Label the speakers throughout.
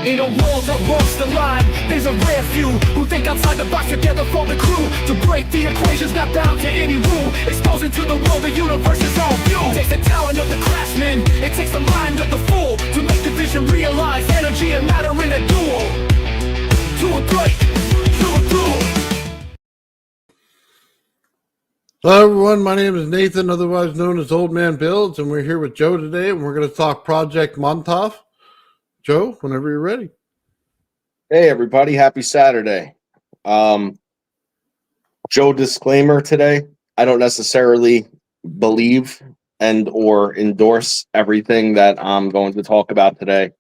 Speaker 1: In a world that walks the line, there's a rare few who think outside the box together for the crew. To break the equations, not bound to any rule. Exposing to the world the universe's own view. It takes the talent of the craftsman, it takes the mind of the fool, to make the vision realize energy and matter in a duel. To a break, to a duel.
Speaker 2: Hello everyone, my name is Nathan, otherwise known as Old Man Builds, and we're here with Joe today, and we're going to talk Project Montauk. Joe, whenever you're ready.
Speaker 3: Hey everybody, happy Saturday. Joe, disclaimer today, I don't necessarily believe and or endorse everything that I'm going to talk about today.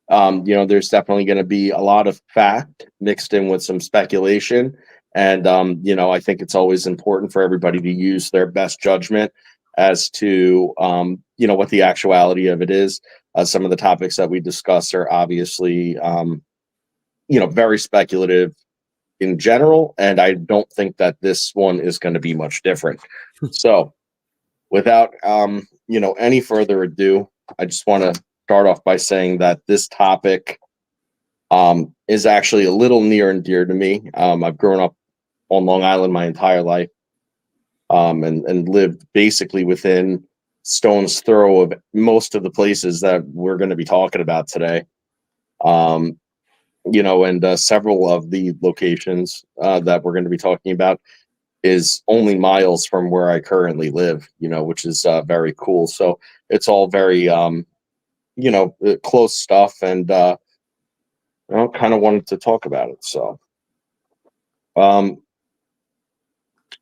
Speaker 3: There's definitely going to be a lot of fact mixed in with some speculation. And, I think it's always important for everybody to use their best judgment as to, what the actuality of it is. Some of the topics that we discuss are obviously, very speculative in general. And I don't think that this one is going to be much different. So without, any further ado, I just want to start off by saying that this topic is actually a little near and dear to me. I've grown up on Long Island my entire life, and lived basically within stone's throw of most of the places that we're going to be talking about today. And several of the locations that we're going to be talking about is only miles from where I currently live, which is very cool. So it's all very, close stuff, and kind of wanted to talk about it. So,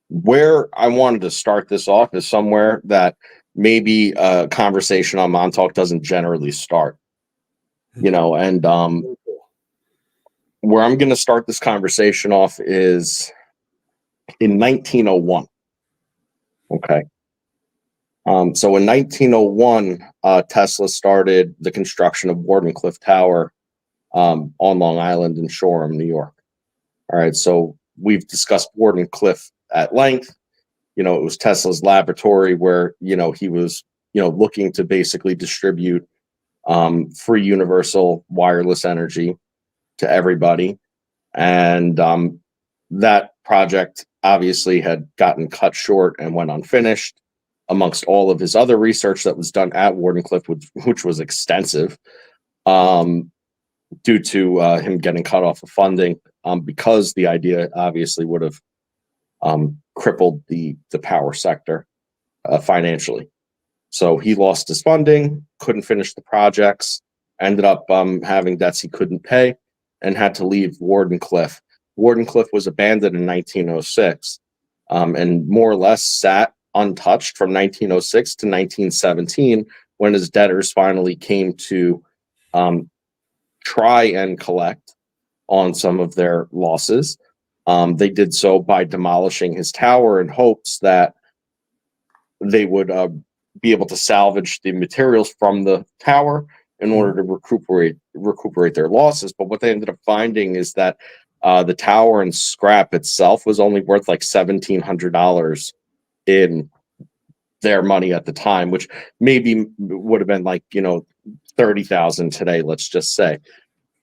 Speaker 3: where I wanted to start this off is somewhere that maybe a conversation on Montauk doesn't generally start, and where I'm going to start this conversation off is in 1901. Okay. So in 1901, Tesla started the construction of Wardenclyffe Tower on Long Island in Shoreham, New York. All right. So we've discussed Wardenclyffe at length. It was Tesla's laboratory where, he was, looking to basically distribute free universal wireless energy to everybody. And that project obviously had gotten cut short and went unfinished amongst all of his other research that was done at Wardenclyffe, which was extensive, due to him getting cut off of funding, because the idea obviously would have crippled the power sector financially. So he lost his funding, couldn't finish the projects, ended up having debts he couldn't pay, and had to leave Wardenclyffe. Wardenclyffe was abandoned in 1906, and more or less sat untouched from 1906 to 1917, when his debtors finally came to try and collect on some of their losses. They did so by demolishing his tower in hopes that they would be able to salvage the materials from the tower in order to recuperate their losses. But what they ended up finding is that the tower and scrap itself was only worth like $1,700 in their money at the time, which maybe would have been like, $30,000 today, let's just say.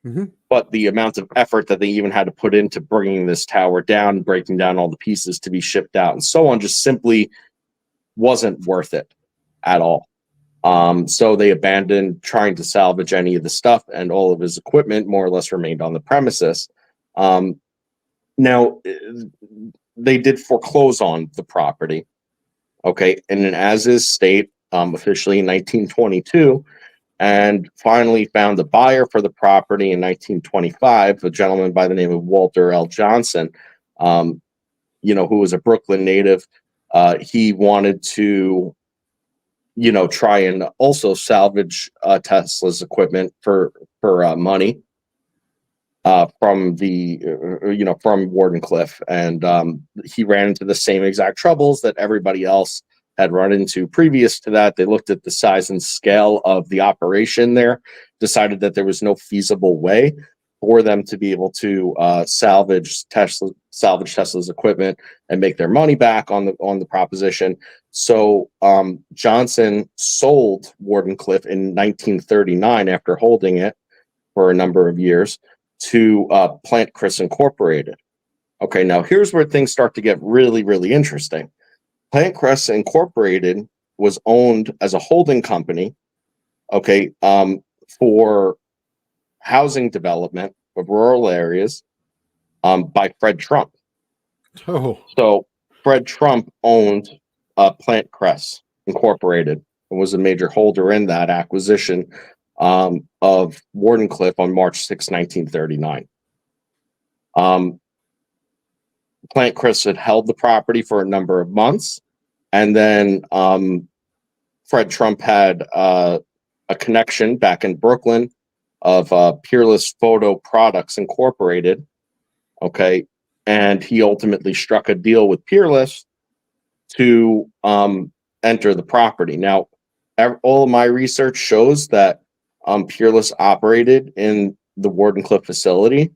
Speaker 3: Mm-hmm. But the amount of effort that they even had to put into bringing this tower down, breaking down all the pieces to be shipped out and so on, just simply wasn't worth it at all. So they abandoned trying to salvage any of the stuff, and all of his equipment more or less remained on the premises. Now, they did foreclose on the property, okay, in an as-is state, officially in 1922, and finally found a buyer for the property in 1925, a gentleman by the name of Walter L. Johnson, who was a Brooklyn native. He wanted to, try and also salvage Tesla's equipment for money from from Wardenclyffe, and he ran into the same exact troubles that everybody else had run into previous to that. They looked at the size and scale of the operation there, decided that there was no feasible way for them to be able to salvage Tesla's equipment and make their money back on the proposition. So Johnson sold Wardenclyffe in 1939 after holding it for a number of years to Plant Chris Incorporated. Okay, now here's where things start to get really, really interesting. Plant Crest Incorporated was owned as a holding company, okay, for housing development of rural areas by Fred Trump.
Speaker 2: Oh,
Speaker 3: So Fred Trump owned Plant Crest Incorporated and was a major holder in that acquisition of Wardenclyffe on March 6, 1939. Plant Crest had held the property for a number of months, and then Fred Trump had a connection back in Brooklyn of Peerless Photo Products Incorporated. Okay, and he ultimately struck a deal with Peerless to enter the property. Now, all of my research shows that Peerless operated in the Wardenclyffe facility.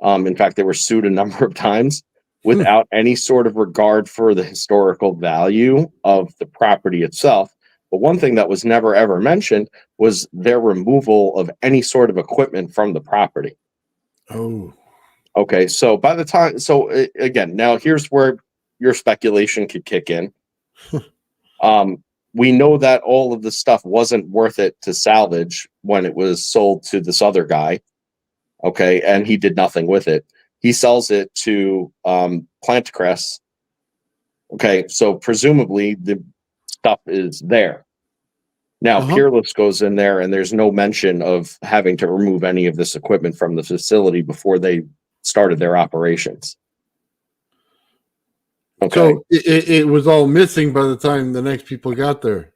Speaker 3: In fact, they were sued a number of times without any sort of regard for the historical value of the property itself. But one thing that was never ever mentioned was their removal of any sort of equipment from the property.
Speaker 2: oh,
Speaker 3: Okay, so by the time, again, now here's where your speculation could kick in. We know that all of the stuff wasn't worth it to salvage when it was sold to this other guy. Okay, and he did nothing with it. He sells it to Plant Crest. Okay, so presumably the stuff is there. Now, Peerless goes in there, and there's no mention of having to remove any of this equipment from the facility before they started their operations. Okay.
Speaker 2: So it was all missing by the time the next people got there.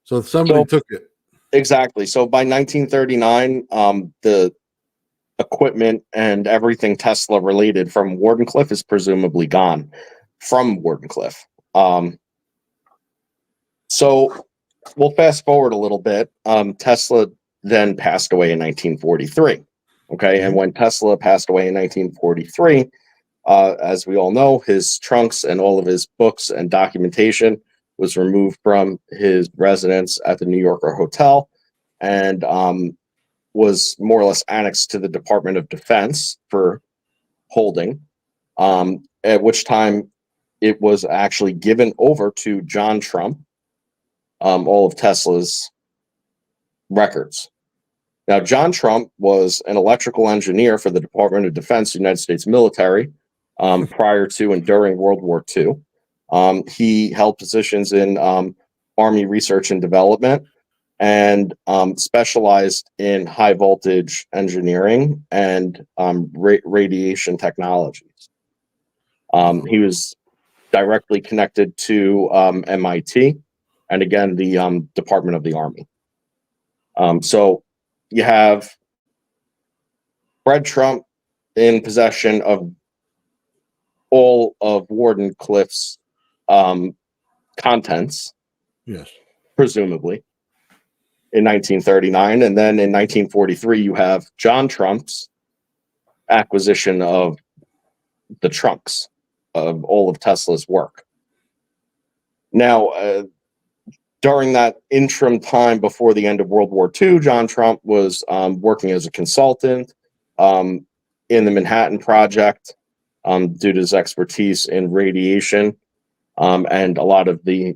Speaker 2: So somebody took it.
Speaker 3: Exactly. So by 1939, the equipment and everything Tesla related from Wardenclyffe is presumably gone from Wardenclyffe. So we'll fast forward a little bit. Tesla then passed away in 1943. Okay. And when Tesla passed away in 1943, as we all know, his trunks and all of his books and documentation was removed from his residence at the New Yorker Hotel and was more or less annexed to the Department of Defense for holding, at which time it was actually given over to John Trump, all of Tesla's records. Now, John Trump was an electrical engineer for the Department of Defense, United States military, prior to and during World War II. He held positions in Army research and development and specialized in high voltage engineering and radiation technologies. He was directly connected to MIT and again, the Department of the Army. So you have Fred Trump in possession of all of Wardenclyffe's contents,
Speaker 2: yes,
Speaker 3: presumably, in 1939. And then in 1943, you have John Trump's acquisition of the trunks of all of Tesla's work. Now, during that interim time before the end of World War II, John Trump was working as a consultant in the Manhattan Project due to his expertise in radiation and a lot of the,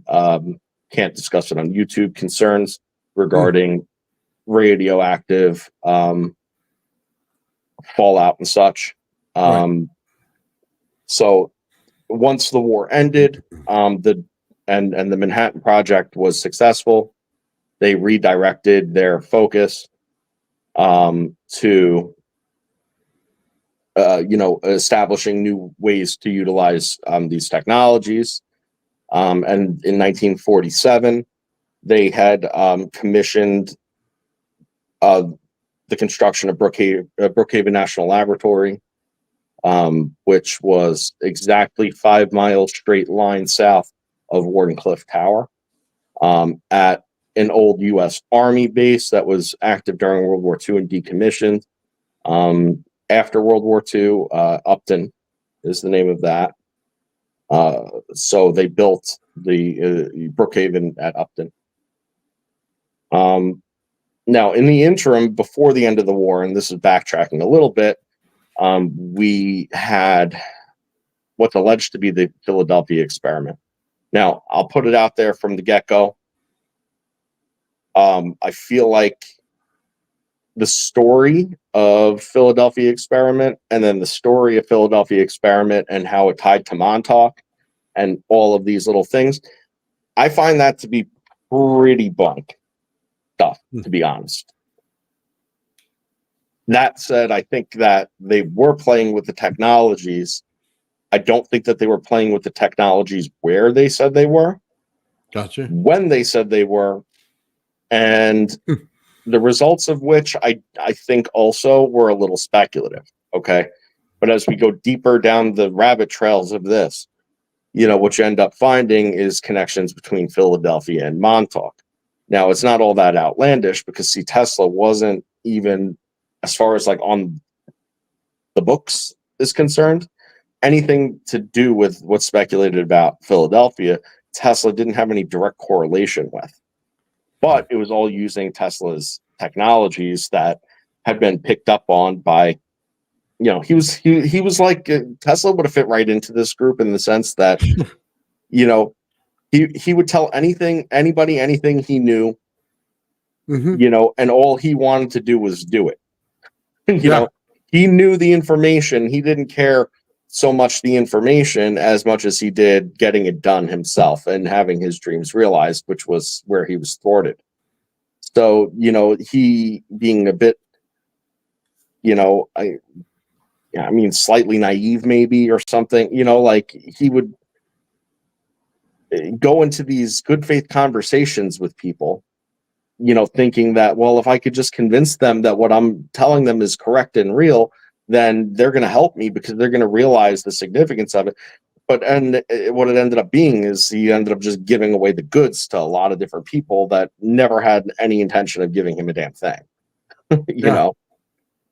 Speaker 3: can't discuss it on YouTube, concerns regarding radioactive fallout and such. So once the war ended, the Manhattan Project was successful, they redirected their focus to establishing new ways to utilize these technologies. And in 1947, they had commissioned the construction of Brookhaven National Laboratory, which was exactly 5 miles straight line south of Wardenclyffe Tower, at an old U.S. Army base that was active during World War II and decommissioned. After World War II, Upton is the name of that. So they built the Brookhaven at Upton. Now, in the interim, before the end of the war, and this is backtracking a little bit, we had what's alleged to be the Philadelphia experiment. Now, I'll put it out there from the get-go. I feel like the story of Philadelphia experiment and then the story of Philadelphia experiment and how it tied to Montauk and all of these little things, I find that to be pretty bunk stuff, to be honest. That said, I think that they were playing with the technologies. I don't think that they were playing with the technologies where they said they were.
Speaker 2: Gotcha.
Speaker 3: When they said they were, and the results of which I think also were a little speculative. Okay. But as we go deeper down the rabbit trails of this, what you end up finding is connections between Philadelphia and Montauk. Now, it's not all that outlandish because, see, Tesla wasn't even, as far as like on the books is concerned, anything to do with what's speculated about Philadelphia, Tesla didn't have any direct correlation with. But it was all using Tesla's technologies that had been picked up on by, he was like, Tesla would have fit right into this group in the sense that, he would tell anybody, anything he knew, and all he wanted to do was do it. He knew the information. He didn't care so much the information as much as he did getting it done himself and having his dreams realized, which was where he was thwarted. So, he being a bit, slightly naive maybe or something, like he would go into these good faith conversations with people, thinking that, well, if I could just convince them that what I'm telling them is correct and real, then they're going to help me because they're going to realize the significance of it. But what it ended up being is he ended up just giving away the goods to a lot of different people that never had any intention of giving him a damn thing,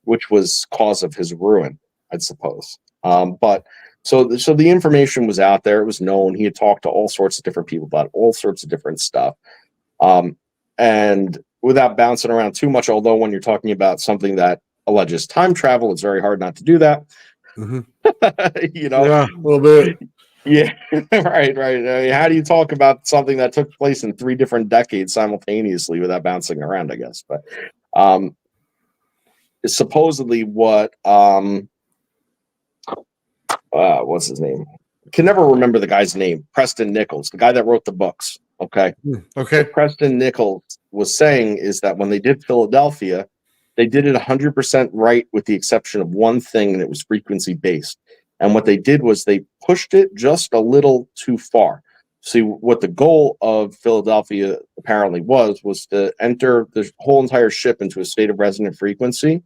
Speaker 3: which was cause of his ruin, I suppose. But so the information was out there. It was known. He had talked to all sorts of different people about all sorts of different stuff. And without bouncing around too much, although when you're talking about something that alleges time travel, it's very hard not to do that.
Speaker 2: Yeah, a little bit.
Speaker 3: Yeah, right. I mean, how do you talk about something that took place in 3 different decades simultaneously without bouncing around, I guess? But supposedly what what's his name? I can never remember the guy's name. Preston Nichols, the guy that wrote the books. Okay. What Preston Nichols was saying is that when they did Philadelphia, they did it 100% right with the exception of one thing, and it was frequency based. And what they did was they pushed it just a little too far. See, what the goal of Philadelphia apparently was to enter the whole entire ship into a state of resonant frequency.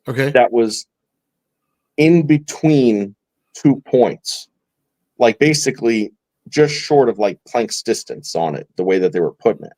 Speaker 2: Okay.
Speaker 3: That was in between 2 points, like basically just short of like Planck's distance on it, the way that they were putting it,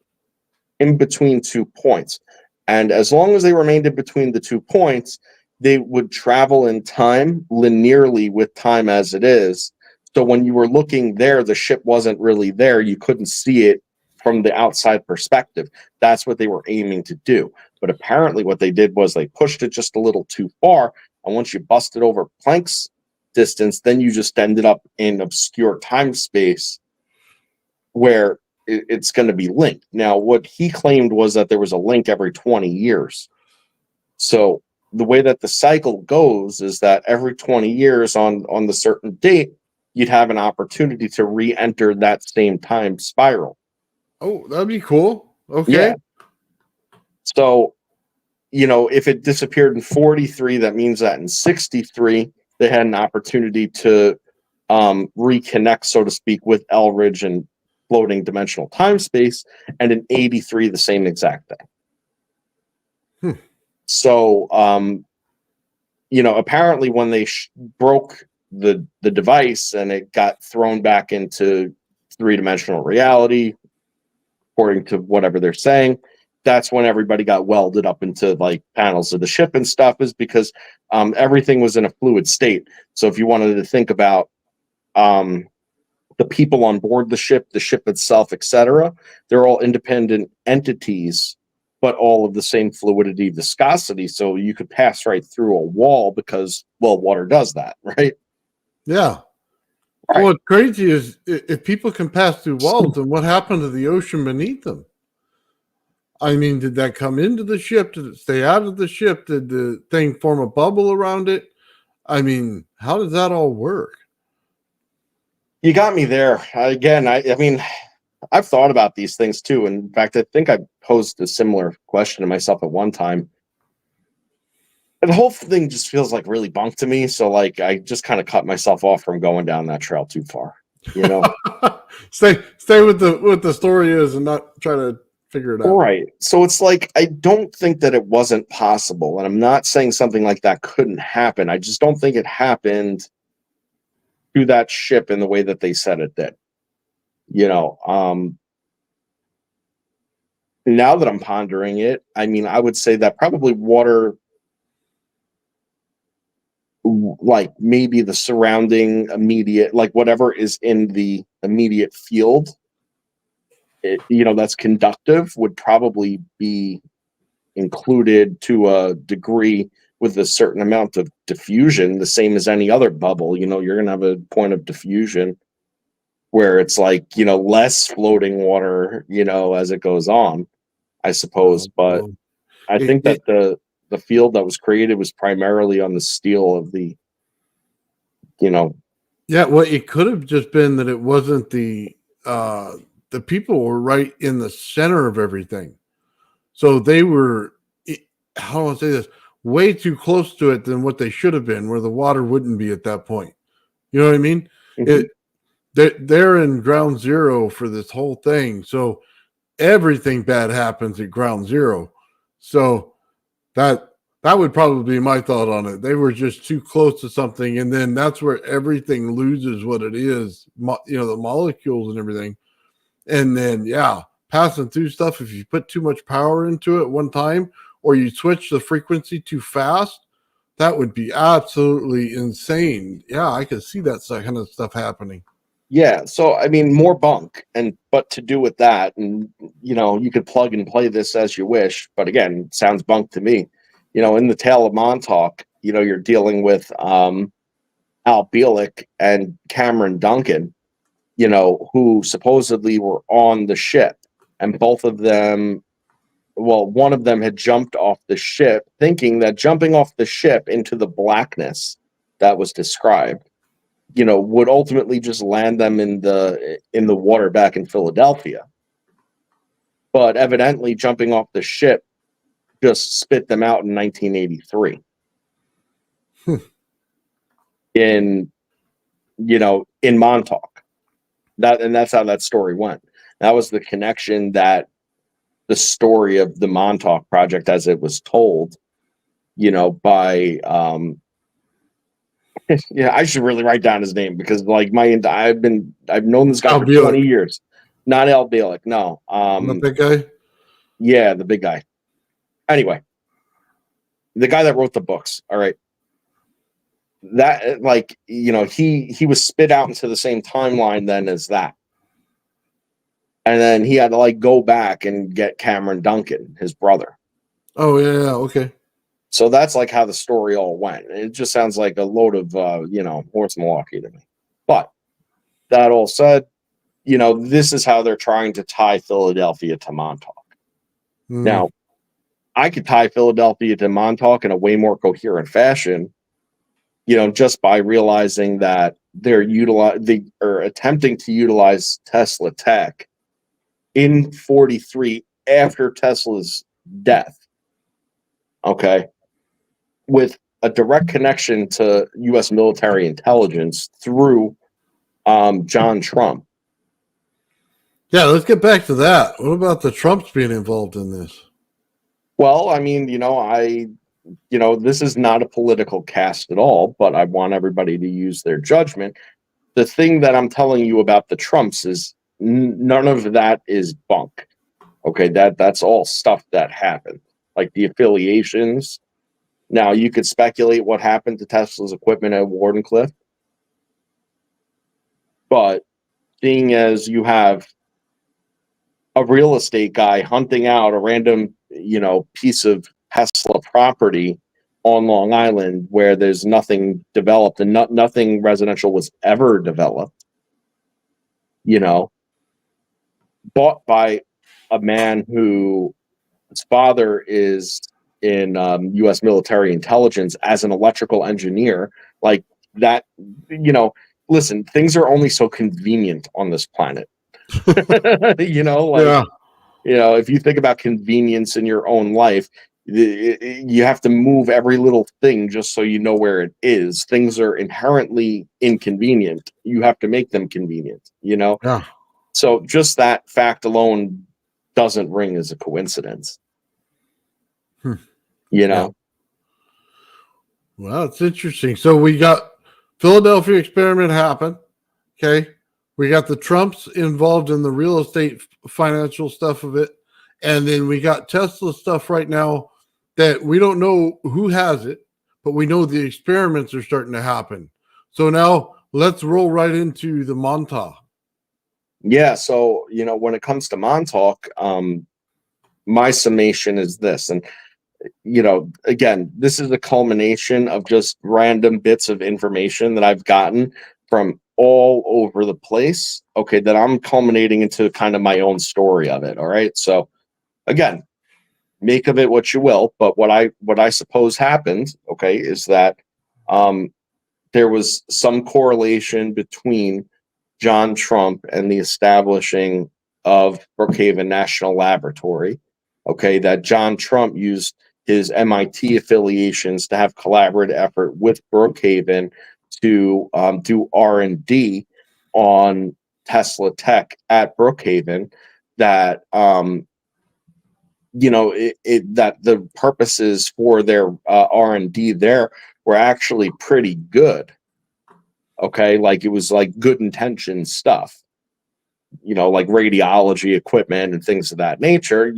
Speaker 3: in between 2 points. And as long as they remained in between the 2 points, they would travel in time linearly with time as it is. So when you were looking there, the ship wasn't really there. You couldn't see it from the outside perspective. That's what they were aiming to do. But apparently what they did was they pushed it just a little too far. And once you busted over Planck's distance, then you just ended up in obscure time space where it's going to be linked. Now, what he claimed was that there was a link every 20 years. So the way that the cycle goes is that every 20 years on the certain date, you'd have an opportunity to re-enter that same time spiral.
Speaker 2: Oh, that'd be cool. Okay.
Speaker 3: Yeah. So, if it disappeared in 43, that means that in 63, they had an opportunity to reconnect, so to speak, with Elridge and floating dimensional time space, and in 83, the same exact thing. So, apparently when they broke the device and it got thrown back into 3-dimensional reality, according to whatever they're saying, that's when everybody got welded up into like panels of the ship and stuff, is because everything was in a fluid state. So if you wanted to think about the people on board the ship itself, etc., they're all independent entities but all of the same fluidity, viscosity. So you could pass right through a wall because, well, water does that, right?
Speaker 2: Yeah.
Speaker 3: Right.
Speaker 2: Well, what's crazy is if people can pass through walls, then what happened to the ocean beneath them? I mean, did that come into the ship? Did it stay out of the ship? Did the thing form a bubble around it? I mean, how does that all work?
Speaker 3: You got me there. Again, I mean, I've thought about these things too. In fact, I think I posed a similar question to myself at one time. And the whole thing just feels like really bunk to me. So like I just kind of cut myself off from going down that trail too far. You know?
Speaker 2: stay with the what the story is and not try to figure it out.
Speaker 3: Right. So it's like I don't think that it wasn't possible. And I'm not saying something like that couldn't happen. I just don't think it happened to that ship in the way that they said it did. You know, now that I'm pondering it, I mean, I would say that probably water, like maybe the surrounding immediate, like whatever is in the immediate field, you know, that's conductive would probably be included to a degree with a certain amount of diffusion, the same as any other bubble. You know, you're going to have a point of diffusion where it's like, you know, less floating water, you know, as it goes on, I suppose. But I think that the field that was created was primarily on the steel of the, you know.
Speaker 2: Yeah, well, it could have just been that it wasn't the people were right in the center of everything. So they were, how do I say this, way too close to it than what they should have been, where the water wouldn't be at that point. You know what I mean?
Speaker 3: Mhm.
Speaker 2: They're in ground zero for this whole thing. So everything bad happens at ground zero. So that would probably be my thought on it. They were just too close to something, and then that's where everything loses what it is, you know, the molecules and everything. And then, yeah, passing through stuff, if you put too much power into it one time or you switch the frequency too fast, that would be absolutely insane. Yeah, I could see that kind of stuff happening.
Speaker 3: Yeah, so I mean, more bunk, and but to do with that, and you know, you could plug and play this as you wish, but again, it sounds bunk to me. You know, in the Tale of Montauk, you know, you're dealing with Al Bielek and Cameron Duncan, you know, who supposedly were on the ship, and both of them, well, one of them had jumped off the ship, thinking that jumping off the ship into the blackness that was described, you know, would ultimately just land them in the water back in Philadelphia. But evidently, jumping off the ship just spit them out in 1983. In, you know, in Montauk. That's how that story went. That was the connection that the story of the Montauk Project, as it was told, you know, by yeah, I should really write down his name because like I've known this guy
Speaker 2: Al
Speaker 3: for 20
Speaker 2: Bielek,
Speaker 3: years. Not Al Bielek, no.
Speaker 2: not that guy.
Speaker 3: Yeah, the big guy. Anyway, the guy that wrote the books. All right. That like, you know, he was spit out into the same timeline then as that. And then he had to like go back and get Cameron Duncan, his brother.
Speaker 2: Oh yeah, okay.
Speaker 3: So that's like how the story all went. It just sounds like a load of you know, horse malarkey to me. But that all said, you know, this is how they're trying to tie Philadelphia to Montauk. Now, I could tie Philadelphia to Montauk in a way more coherent fashion, you know, just by realizing that they are attempting to utilize Tesla tech in 43 after Tesla's death. Okay. With a direct connection to US military intelligence through John Trump.
Speaker 2: Yeah, let's get back to that. What about the Trumps being involved in this?
Speaker 3: Well, I mean, you know, this is not a political cast at all, but I want everybody to use their judgment. The thing that I'm telling you about the Trumps is none of that is bunk. Okay, that's all stuff that happened, like the affiliations. Now, you could speculate what happened to Tesla's equipment at Wardenclyffe, but seeing as you have a real estate guy hunting out a random, piece of Tesla property on Long Island where there's nothing developed and nothing residential was ever developed, bought by a man who his father is in U.S. military intelligence as an electrical engineer, like that, listen, things are only so convenient on this planet.
Speaker 2: Yeah.
Speaker 3: If you think about convenience in your own life, you have to move every little thing just so you know where it is. Things are inherently inconvenient. You have to make them convenient,
Speaker 2: Yeah.
Speaker 3: So just that fact alone doesn't ring as a coincidence.
Speaker 2: Yeah. Well, it's interesting. So we got Philadelphia experiment happen. Okay. We got the Trumps involved in the real estate financial stuff of it. And then we got Tesla stuff right now that we don't know who has it, but we know the experiments are starting to happen. So now let's roll right into the Montauk.
Speaker 3: Yeah. So, when it comes to Montauk, my summation is this. And, again, this is a culmination of just random bits of information that I've gotten from all over the place. Okay. That I'm culminating into kind of my own story of it. All right. So again, make of it what you will. But what I suppose happened, okay, is that there was some correlation between John Trump and the establishing of Brookhaven National Laboratory. Okay, that John Trump used his MIT affiliations to have collaborative effort with Brookhaven to do R&D on Tesla tech at Brookhaven. That that the purposes for their R&D there were actually pretty good. Okay, like it was like good intention stuff, like radiology equipment and things of that nature,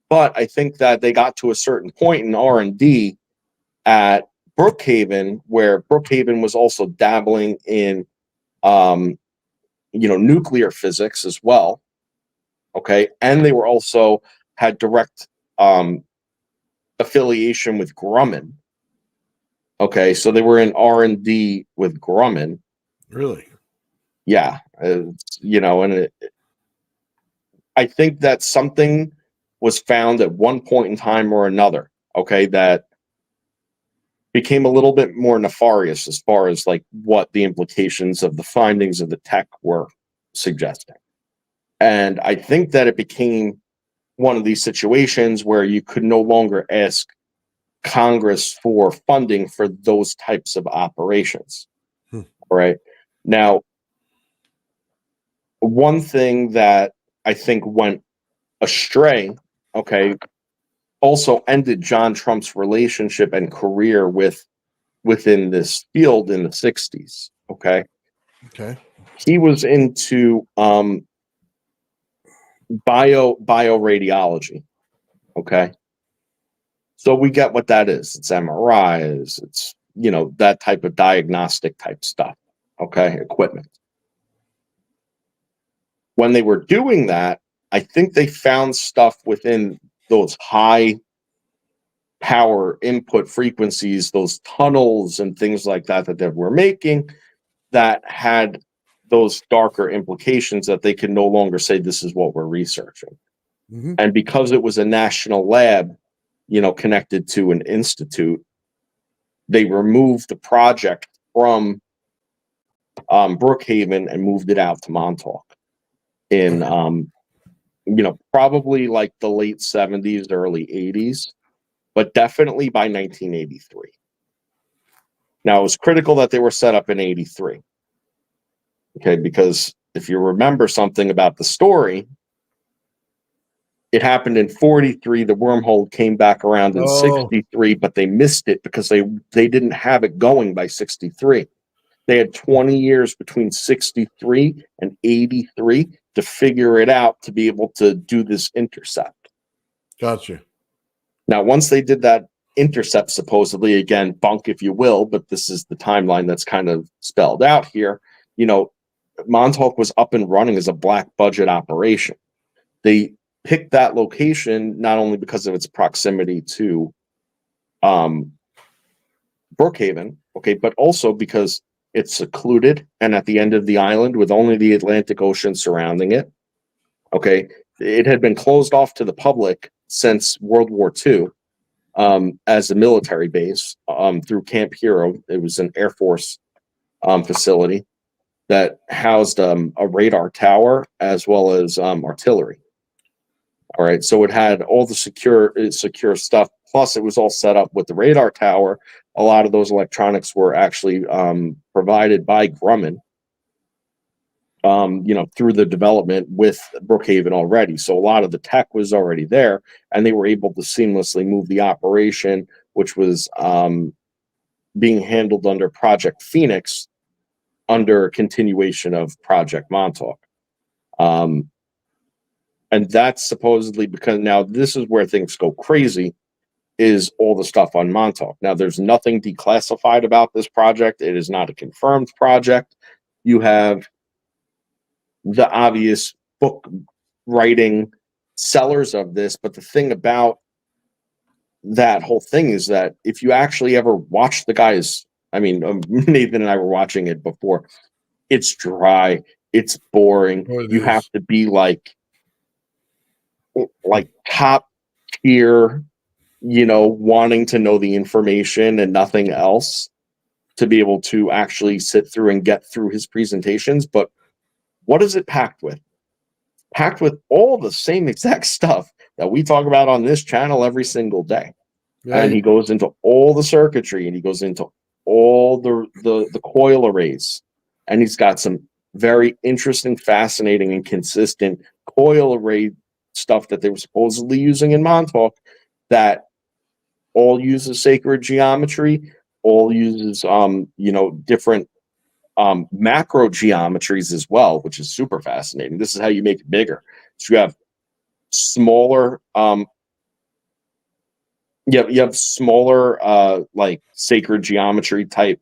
Speaker 3: but I think that they got to a certain point in R&D at Brookhaven where Brookhaven was also dabbling in nuclear physics as well. Okay, and they were also had direct affiliation with Grumman. Okay, so they were in R&D with Grumman.
Speaker 2: Really?
Speaker 3: Yeah, I think that something was found at one point in time or another, okay, that became a little bit more nefarious as far as like what the implications of the findings of the tech were suggesting. And I think that it became one of these situations where you could no longer ask Congress for funding for those types of operations. Right now, one thing that I think went astray, okay, also ended John Trump's relationship and career within this field in the 60s. Okay. He was into bioradiology. Okay. So we get what that is. It's MRIs, it's that type of diagnostic type stuff. Okay, equipment. When they were doing that, I think they found stuff within those high power input frequencies, those tunnels and things like that that they were making that had those darker implications that they could no longer say this is what we're researching.
Speaker 2: Mm-hmm.
Speaker 3: And because it was a national lab, connected to an institute, they removed the project from Brookhaven and moved it out to Montauk in probably like the late 70s, early 80s, but definitely by 1983. Now, it was critical that they were set up in 83. Okay, because if you remember something about the story, it happened in 43. The wormhole came back around in 63, but they missed it because they didn't have it going by 63. They had 20 years between 63 and 83 to figure it out to be able to do this intercept.
Speaker 2: Gotcha.
Speaker 3: Now, once they did that intercept, supposedly, again, bunk if you will, but this is the timeline that's kind of spelled out here, Montauk was up and running as a black budget operation. They picked that location not only because of its proximity to Brookhaven, okay, but also because it's secluded and at the end of the island with only the Atlantic Ocean surrounding it. Okay, it had been closed off to the public since World War II as a military base through Camp Hero. It was an Air Force facility that housed a radar tower as well as artillery. All right, so it had all the secure stuff. Plus, it was all set up with the radar tower. A lot of those electronics were actually provided by Grumman, through the development with Brookhaven already. So a lot of the tech was already there, and they were able to seamlessly move the operation, which was being handled under Project Phoenix, under continuation of Project Montauk. And that's supposedly because now this is where things go crazy, is all the stuff on Montauk. Now, there's nothing declassified about this project. It is not a confirmed project. You have the obvious book writing sellers of this, but the thing about that whole thing is that if you actually ever watch the guys, I mean, Nathan and I were watching it before, it's dry, it's boring. You have to be like top tier, wanting to know the information and nothing else to be able to actually sit through and get through his presentations. But what is it packed with? Packed with all the same exact stuff that we talk about on this channel every single day. Yeah. And he goes into all the circuitry, and he goes into all the coil arrays, and he's got some very interesting, fascinating, and consistent coil array stuff that they were supposedly using in Montauk that all uses sacred geometry, all uses different macro geometries as well, which is super fascinating. This is how you make it bigger. So you have smaller you have smaller like sacred geometry type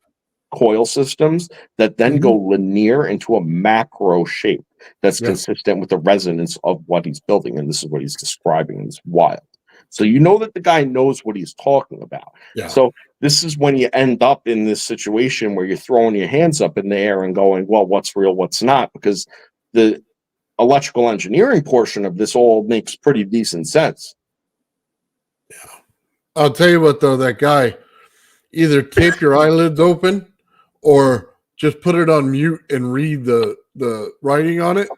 Speaker 3: coil systems that then go linear into a macro shape that's consistent with the resonance of what he's building. And this is what he's describing. It's wild. So you know that the guy knows what he's talking about. Yeah. So this is when you end up in this situation where you're throwing your hands up in the air and going, well, what's real, what's not? Because the electrical engineering portion of this all makes pretty decent sense.
Speaker 2: Yeah. I'll tell you what, though, that guy, either tape your eyelids open or just put it on mute and read the writing on it,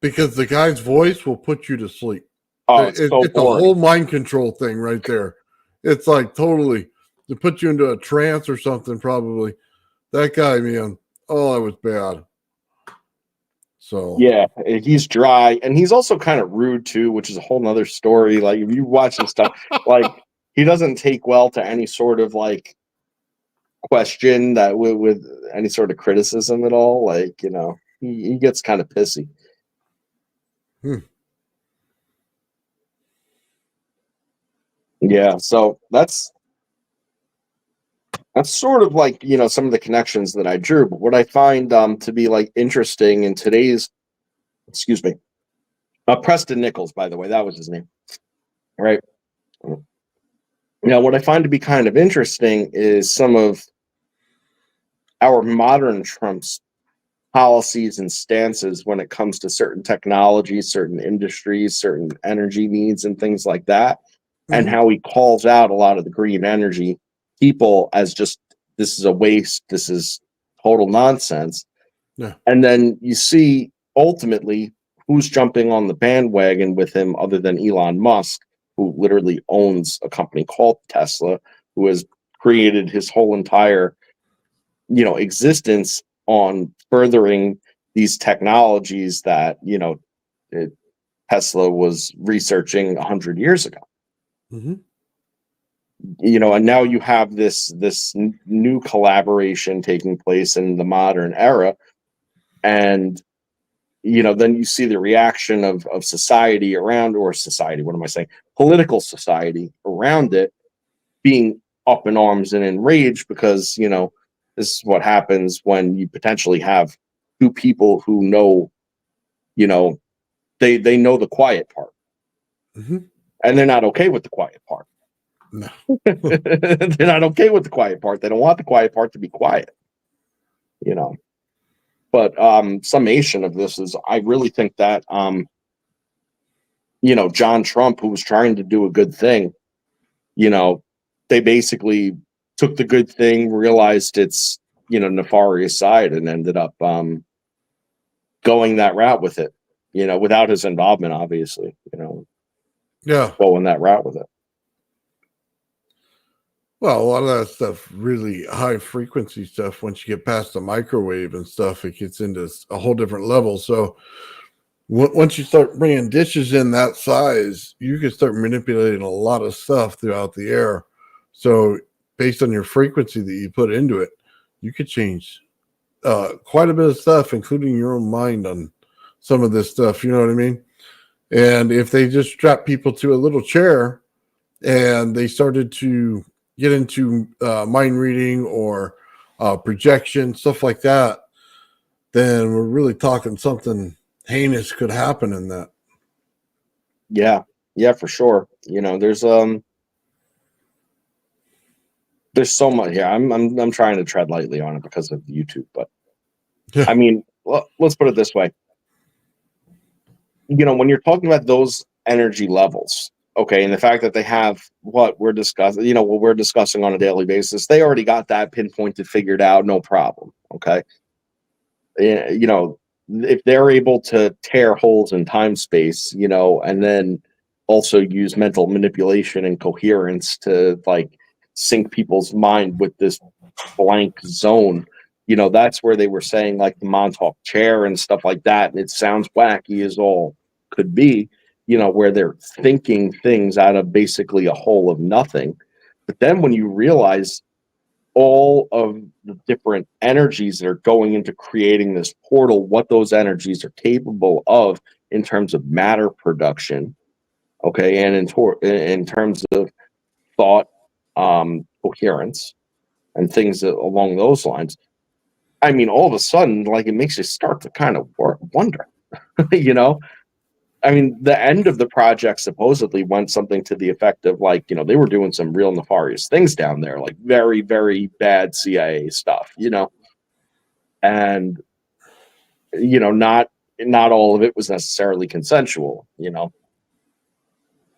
Speaker 2: because the guy's voice will put you to sleep. Oh, it's a whole mind control thing right there. It's like totally to put you into a trance or something, probably. That guy, man, oh, that was bad. So
Speaker 3: yeah, he's dry, and he's also kind of rude too, which is a whole nother story. Like, if you watch this stuff, like, he doesn't take well to any sort of like question that with any sort of criticism at all. Like, he gets kind of pissy. Yeah, so that's sort of like, some of the connections that I drew. But what I find to be like interesting in today's, excuse me, Preston Nichols, by the way, that was his name, right? Now, what I find to be kind of interesting is some of our modern Trump's policies and stances when it comes to certain technologies, certain industries, certain energy needs, and things like that, and how he calls out a lot of the green energy people as just, this is a waste, this is total nonsense. Yeah. And then you see ultimately who's jumping on the bandwagon with him other than Elon Musk, who literally owns a company called Tesla, who has created his whole entire existence on furthering these technologies that Tesla was researching 100 years ago. And now you have this new collaboration taking place in the modern era, and then you see the reaction of society around, or society, what am I saying, political society around it, being up in arms and enraged, because this is what happens when you potentially have two people who know They know the quiet part,
Speaker 2: Mm-hmm.
Speaker 3: and they're not okay with the quiet part.
Speaker 2: No.
Speaker 3: They're not okay with the quiet part. They don't want the quiet part to be quiet, you know. But summation of this is, I really think that you know, John Trump, who was trying to do a good thing, you know, they basically took the good thing, realized its, you know, nefarious side, and ended up going that route with it, you know, without his involvement, obviously, you know,
Speaker 2: Yeah.
Speaker 3: going that route with it.
Speaker 2: Well, a lot of that stuff, really high frequency stuff, once you get past the microwave and stuff, it gets into a whole different level. So once you start bringing dishes in that size, you can start manipulating a lot of stuff throughout the air. So based on your frequency that you put into it, you could change quite a bit of stuff, including your own mind on some of this stuff. You know what I mean? And if they just strap people to a little chair and they started to get into mind reading or projection, stuff like that, then we're really talking something heinous could happen in that.
Speaker 3: Yeah, for sure. You know, there's so much. Yeah, I'm trying to tread lightly on it because of YouTube, but
Speaker 2: Yeah.
Speaker 3: I mean, let's put it this way. You know, when you're talking about those energy levels, okay, and the fact that they have what we're discussing, you know, what we're discussing on a daily basis, they already got that pinpointed, figured out, no problem. Okay. You know, if they're able to tear holes in time space, you know, and then also use mental manipulation and coherence to like sync people's mind with this blank zone, you know, that's where they were saying like the Montauk chair and stuff like that. And it sounds wacky as all could be, you know, where they're thinking things out of basically a hole of nothing. But then when you realize all of the different energies that are going into creating this portal, what those energies are capable of in terms of matter production, okay, and in terms of thought, coherence, and things along those lines. I mean, all of a sudden, like it makes you start to kind of wonder, you know. I mean, the end of the project supposedly went something to the effect of like, you know, they were doing some real nefarious things down there, like very, very bad CIA stuff, you know, and you know, not all of it was necessarily consensual, you know.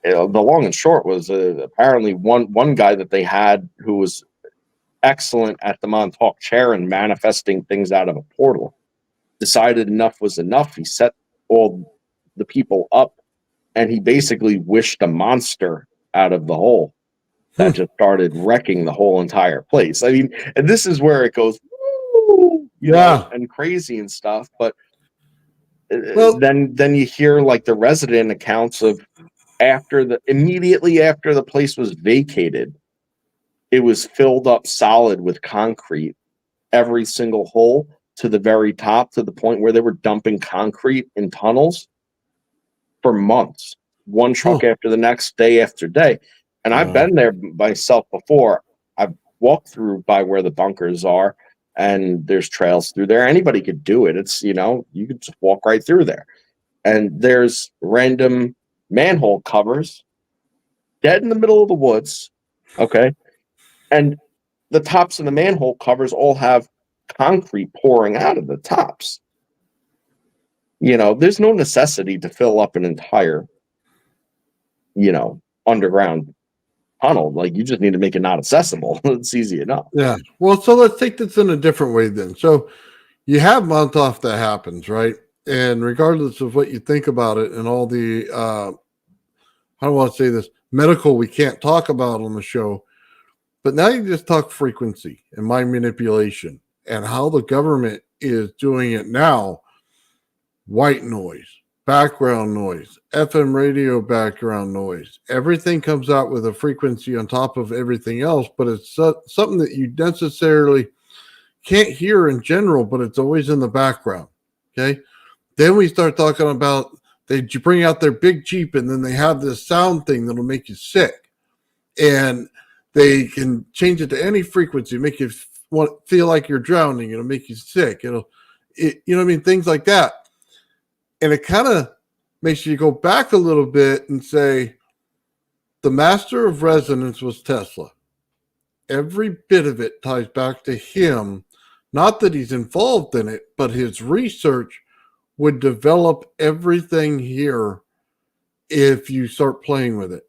Speaker 3: The long and short was apparently one guy that they had who was excellent at the Montauk chair and manifesting things out of a portal decided enough was enough. He set all the people up and he basically wished a monster out of the hole that just started wrecking the whole entire place. I mean, and this is where it goes, woo, you know, and crazy and stuff. But
Speaker 2: Well,
Speaker 3: then you hear like the resident accounts of immediately after the place was vacated, it was filled up solid with concrete, every single hole to the very top, to the point where they were dumping concrete in tunnels for months, one truck after the next, day after day. And I've been there myself before. I've walked through by where the bunkers are, and there's trails through there. Anybody could do it. It's, you know, you could just walk right through there. And there's random manhole covers dead in the middle of the woods. Okay. And the tops of the manhole covers all have concrete pouring out of the tops. You know, there's no necessity to fill up an entire, you know, underground tunnel. Like, you just need to make it not accessible. It's easy enough.
Speaker 2: Yeah. Well, so let's take this in a different way then. So you have Montauk that happens, right? And regardless of what you think about it and all the, how do I want to say this, medical we can't talk about on the show, but now you just talk frequency and mind manipulation and how the government is doing it now. White noise, background noise, FM radio background noise. Everything comes out with a frequency on top of everything else, but it's something that you necessarily can't hear in general, but it's always in the background. Okay. Then we start talking about they bring out their big Jeep and then they have this sound thing that'll make you sick. And they can change it to any frequency, make you feel like you're drowning. It'll make you sick. You know what I mean? Things like that. And it kind of makes you go back a little bit and say the master of resonance was Tesla. Every bit of it ties back to him. Not that he's involved in it, but his research would develop everything here if you start playing with it.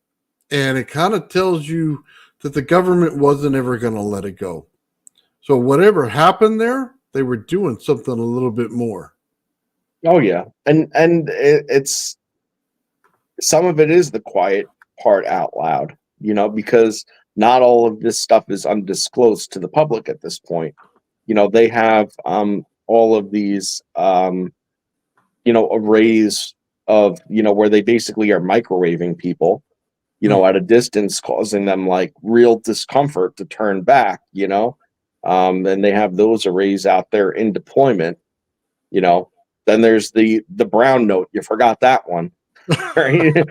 Speaker 2: And it kind of tells you that the government wasn't ever going to let it go. So whatever happened there, they were doing something a little bit more.
Speaker 3: Oh yeah, and it's some of it is the quiet part out loud, because not all of this stuff is undisclosed to the public at this point. They have all of these arrays of where they basically are microwaving people, at a distance, causing them like real discomfort to turn back, and they have those arrays out there in deployment. Then there's the brown note. You forgot that one, right?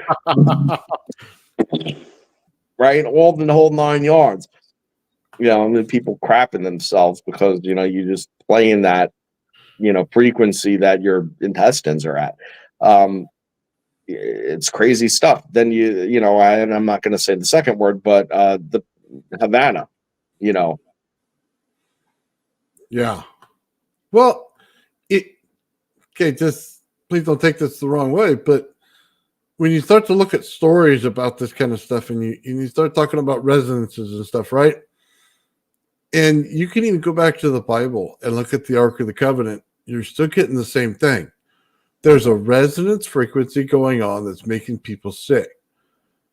Speaker 3: Right, all the whole 9 yards. And then people crapping themselves because you just playing that frequency that your intestines are at. It's crazy stuff. Then and I'm not going to say the second word, but the Havana,
Speaker 2: Yeah. Well, just please don't take this the wrong way, but when you start to look at stories about this kind of stuff and you start talking about resonances and stuff, right? And you can even go back to the Bible and look at the Ark of the Covenant. You're still getting the same thing. There's a resonance frequency going on that's making people sick.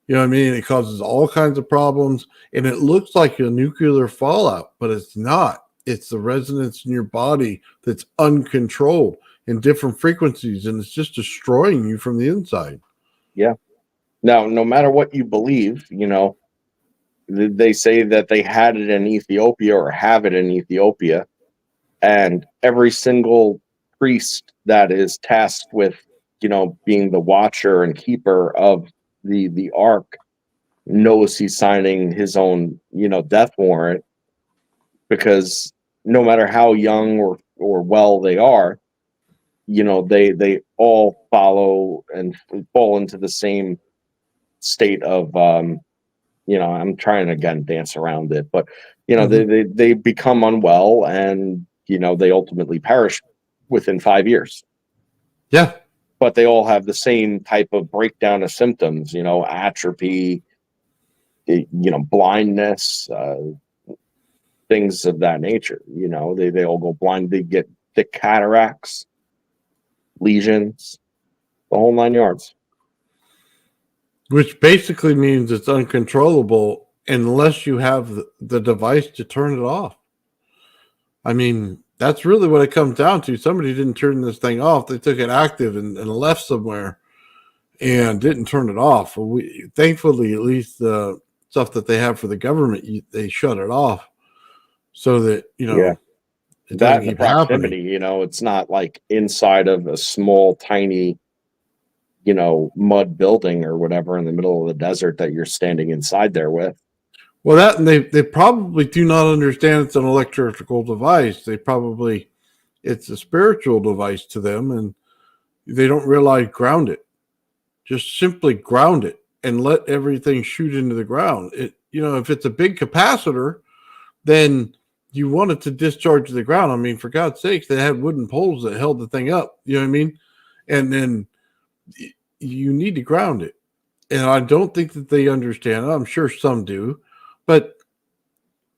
Speaker 2: You know what I mean? It causes all kinds of problems, and it looks like a nuclear fallout, but it's not. It's the resonance in your body that's uncontrolled in different frequencies, and it's just destroying you from the inside.
Speaker 3: Yeah. Now, no matter what you believe, they say that they had it in Ethiopia or have it in Ethiopia, and every single priest that is tasked with, being the watcher and keeper of the ark knows he's signing his own, death warrant, because no matter how young or well they are, they all follow and fall into the same state of I'm trying to again dance around it, but they become unwell, and they ultimately perish within 5 years.
Speaker 2: Yeah.
Speaker 3: But they all have the same type of breakdown of symptoms, atrophy, blindness, things of that nature. They all go blind. They get thick cataracts, lesions, the whole 9 yards.
Speaker 2: Which basically means it's uncontrollable unless you have the device to turn it off. I mean, that's really what it comes down to. Somebody didn't turn this thing off. They took it active and left somewhere and didn't turn it off. Thankfully, at least the stuff that they have for the government, they shut it off so that, it doesn't keep
Speaker 3: proximity,
Speaker 2: happening.
Speaker 3: It's not like inside of a small, tiny, mud building or whatever in the middle of the desert that you're standing inside there with.
Speaker 2: Well, that, and they probably do not understand it's an electrical device. It's a spiritual device to them, and they don't realize ground it. Just simply ground it and let everything shoot into the ground. If it's a big capacitor, then you want it to discharge to the ground. I mean, for God's sakes, they had wooden poles that held the thing up. You know what I mean? And then you need to ground it. And I don't think that they understand it. I'm sure some do. But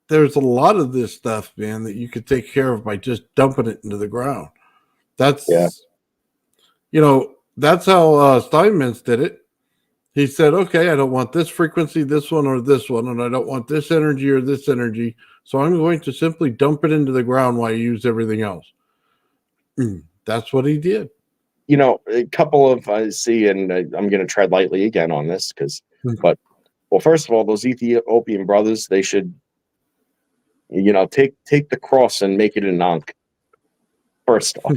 Speaker 2: there's a lot of this stuff, man, that you could take care of by just dumping it into the ground. That's how Steinmetz did it. He said, okay, I don't want this frequency, this one, or this one, and I don't want this energy or this energy. So I'm going to simply dump it into the ground while I use everything else. That's what he did.
Speaker 3: A couple of, I see, and I'm going to tread lightly again on this well, first of all, those Ethiopian brothers, they should, take the cross and make it an ankh. First off,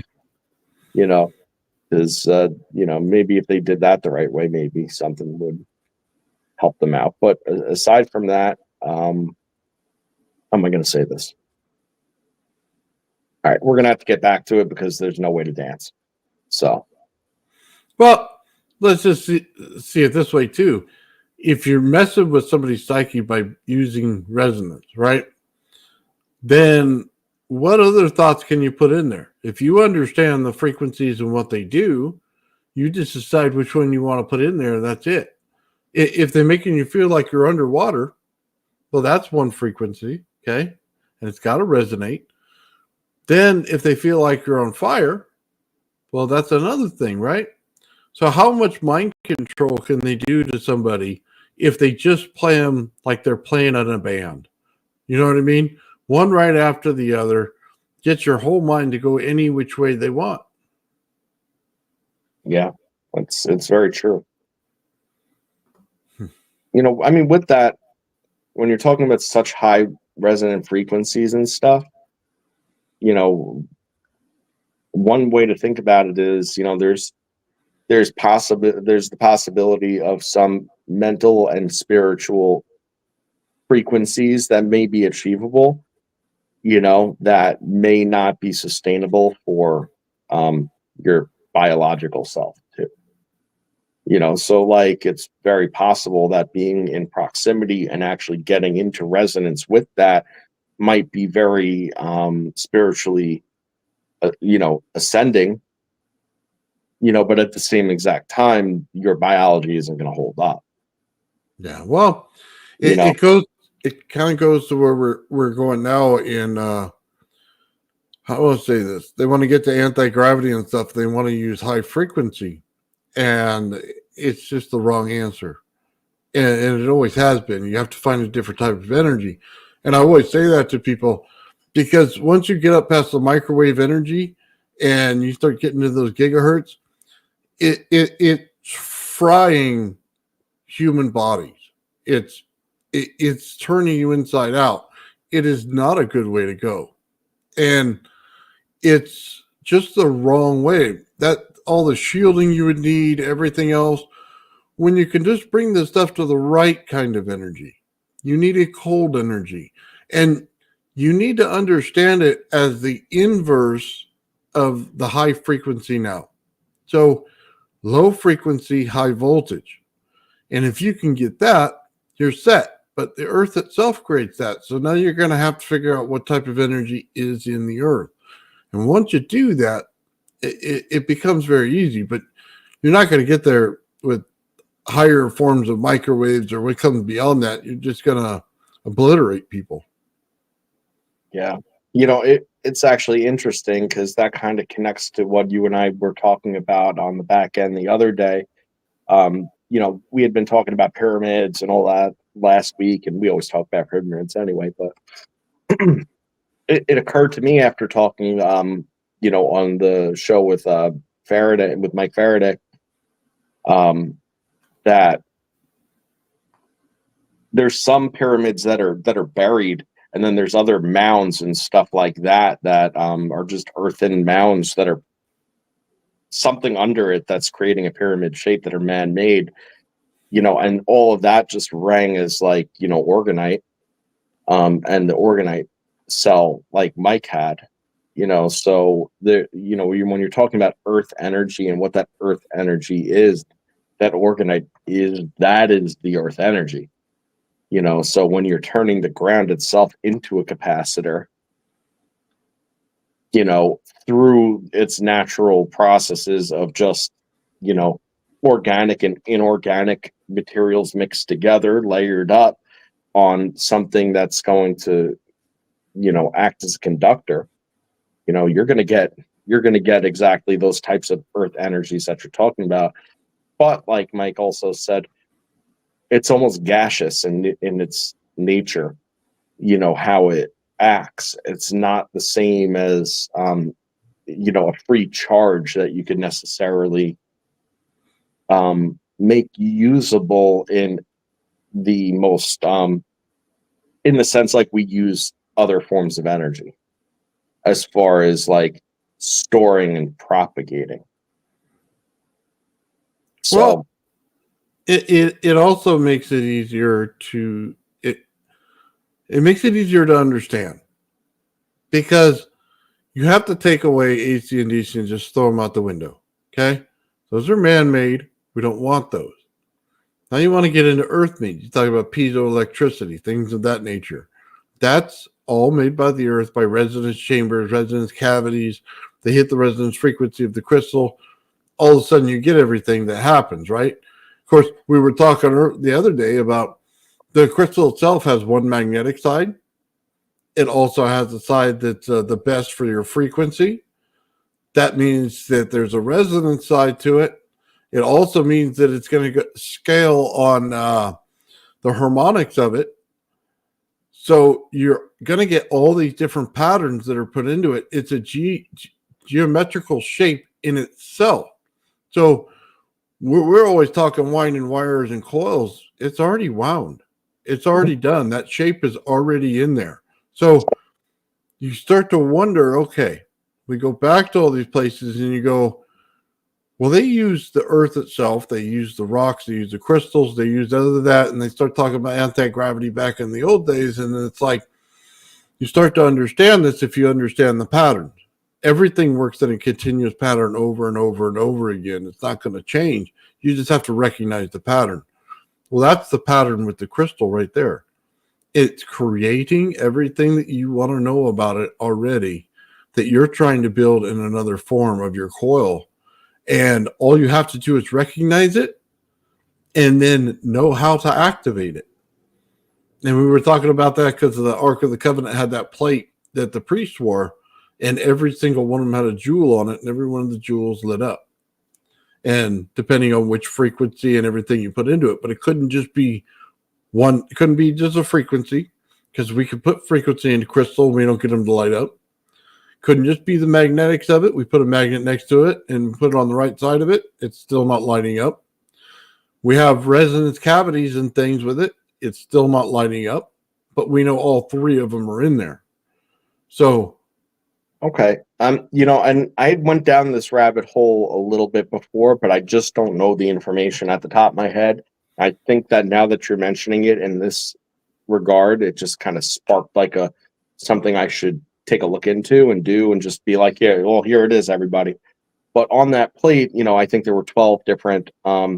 Speaker 3: because, maybe if they did that the right way, maybe something would help them out. But aside from that, how am I going to say this? All right, we're going to have to get back to it because there's no way to dance. So,
Speaker 2: well, let's just see it this way too. If you're messing with somebody's psyche by using resonance, right? Then what other thoughts can you put in there? If you understand the frequencies and what they do, you just decide which one you want to put in there, and that's it. If they're making you feel like you're underwater, well, that's one frequency, okay? And it's got to resonate. Then if they feel like you're on fire, well, that's another thing, right? So how much mind control can they do to somebody if they just play them like they're playing in a band? You know what I mean? One right after the other, get your whole mind to go any which way they want.
Speaker 3: Yeah, it's very true. You know, I mean, with that, when you're talking about such high resonant frequencies and stuff, you know, one way to think about it is, you know, there's the possibility of some mental and spiritual frequencies that may be achievable, you know, that may not be sustainable for your biological self too. You know, so like it's very possible that being in proximity and actually getting into resonance with that might be very spiritually, you know, ascending, you know, but at the same exact time, your biology isn't going to hold up.
Speaker 2: Yeah, well,
Speaker 3: You know,
Speaker 2: it kind of goes to where we're going now in how do I say this? They want to get to anti-gravity and stuff. They want to use high frequency, and it's just the wrong answer. And it always has been. You have to find a different type of energy. And I always say that to people because once you get up past the microwave energy and you start getting to those gigahertz, it's frying human bodies. It's turning you inside out. It is not a good way to go. And it's just the wrong way. That all the shielding you would need, everything else, when you can just bring the stuff to the right kind of energy. You need a cold energy. And you need to understand it as the inverse of the high frequency now. So low frequency, high voltage. And if you can get that, you're set. But the earth itself creates that. So now you're going to have to figure out what type of energy is in the earth. And once you do that, it becomes very easy. But you're not going to get there with higher forms of microwaves or what comes beyond that. You're just going to obliterate people.
Speaker 3: yeah. You know, it's actually interesting because that kind of connects to what you and I were talking about on the back end the other day. You know, we had been talking about pyramids and all that last week, and we always talk about pyramids anyway, but it occurred to me after talking, you know, on the show with Faraday, with Mike Faraday, that there's some pyramids that are buried, and then there's other mounds and stuff like that are just earthen mounds that are something under it that's creating a pyramid shape that are man-made, you know, and all of that just rang as like, you know, organite, and the organite cell like Mike had, you know, so the, you know, when you're talking about earth energy and what that earth energy is, that organite is the earth energy, you know, so when you're turning the ground itself into a capacitor, you know, through its natural processes of just, you know, organic and inorganic materials mixed together, layered up on something that's going to, you know, act as a conductor, you know, you're going to get exactly those types of earth energies that you're talking about. But like Mike also said, it's almost gaseous in its nature, you know, how it acts. It's not the same as you know, a free charge that you could necessarily make usable in the most in the sense like we use other forms of energy as far as like storing and propagating. So
Speaker 2: Well, it also makes it easier to it makes it easier to understand because you have to take away AC and DC and just throw them out the window. Okay, those are man-made. We don't want those. Now you want to get into earth meat. You talk about piezoelectricity, things of that nature. That's all made by the earth, by resonance chambers, resonance cavities. They hit the resonance frequency of the crystal. All of a sudden you get everything that happens, right? Of course, we were talking the other day about the crystal itself has one magnetic side. It also has a side that's the best for your frequency. That means that there's a resonance side to it. It also means that it's going to scale on the harmonics of it. So you're going to get all these different patterns that are put into it. It's a geometrical shape in itself. So we're always talking winding wires and coils. It's already wound. It's already done. That shape is already in there. So you start to wonder, okay, we go back to all these places and you go, well, they use the earth itself. They use the rocks. They use the crystals. They use other than that. And they start talking about anti-gravity back in the old days. And it's like, you start to understand this if you understand the patterns. Everything works in a continuous pattern over and over and over again. It's not going to change. You just have to recognize the pattern. Well, that's the pattern with the crystal right there. It's creating everything that you want to know about it already that you're trying to build in another form of your coil. And all you have to do is recognize it and then know how to activate it. And we were talking about that because the Ark of the Covenant had that plate that the priests wore, and every single one of them had a jewel on it, and every one of the jewels lit up. And depending on which frequency and everything you put into it, but it couldn't just be one, it couldn't be just a frequency, because we could put frequency into crystal, we don't get them to light up. Couldn't just be the magnetics of it. We put a magnet next to it and put it on the right side of it. It's still not lighting up. We have resonance cavities and things with it. It's still not lighting up, but we know all three of them are in there. So,
Speaker 3: okay. And I went down this rabbit hole a little bit before, but I just don't know the information at the top of my head. I think that now that you're mentioning it in this regard, it just kind of sparked like something I should take a look into and do and just be like, yeah, well, here it is, everybody. But on that plate, I think there were 12 different, for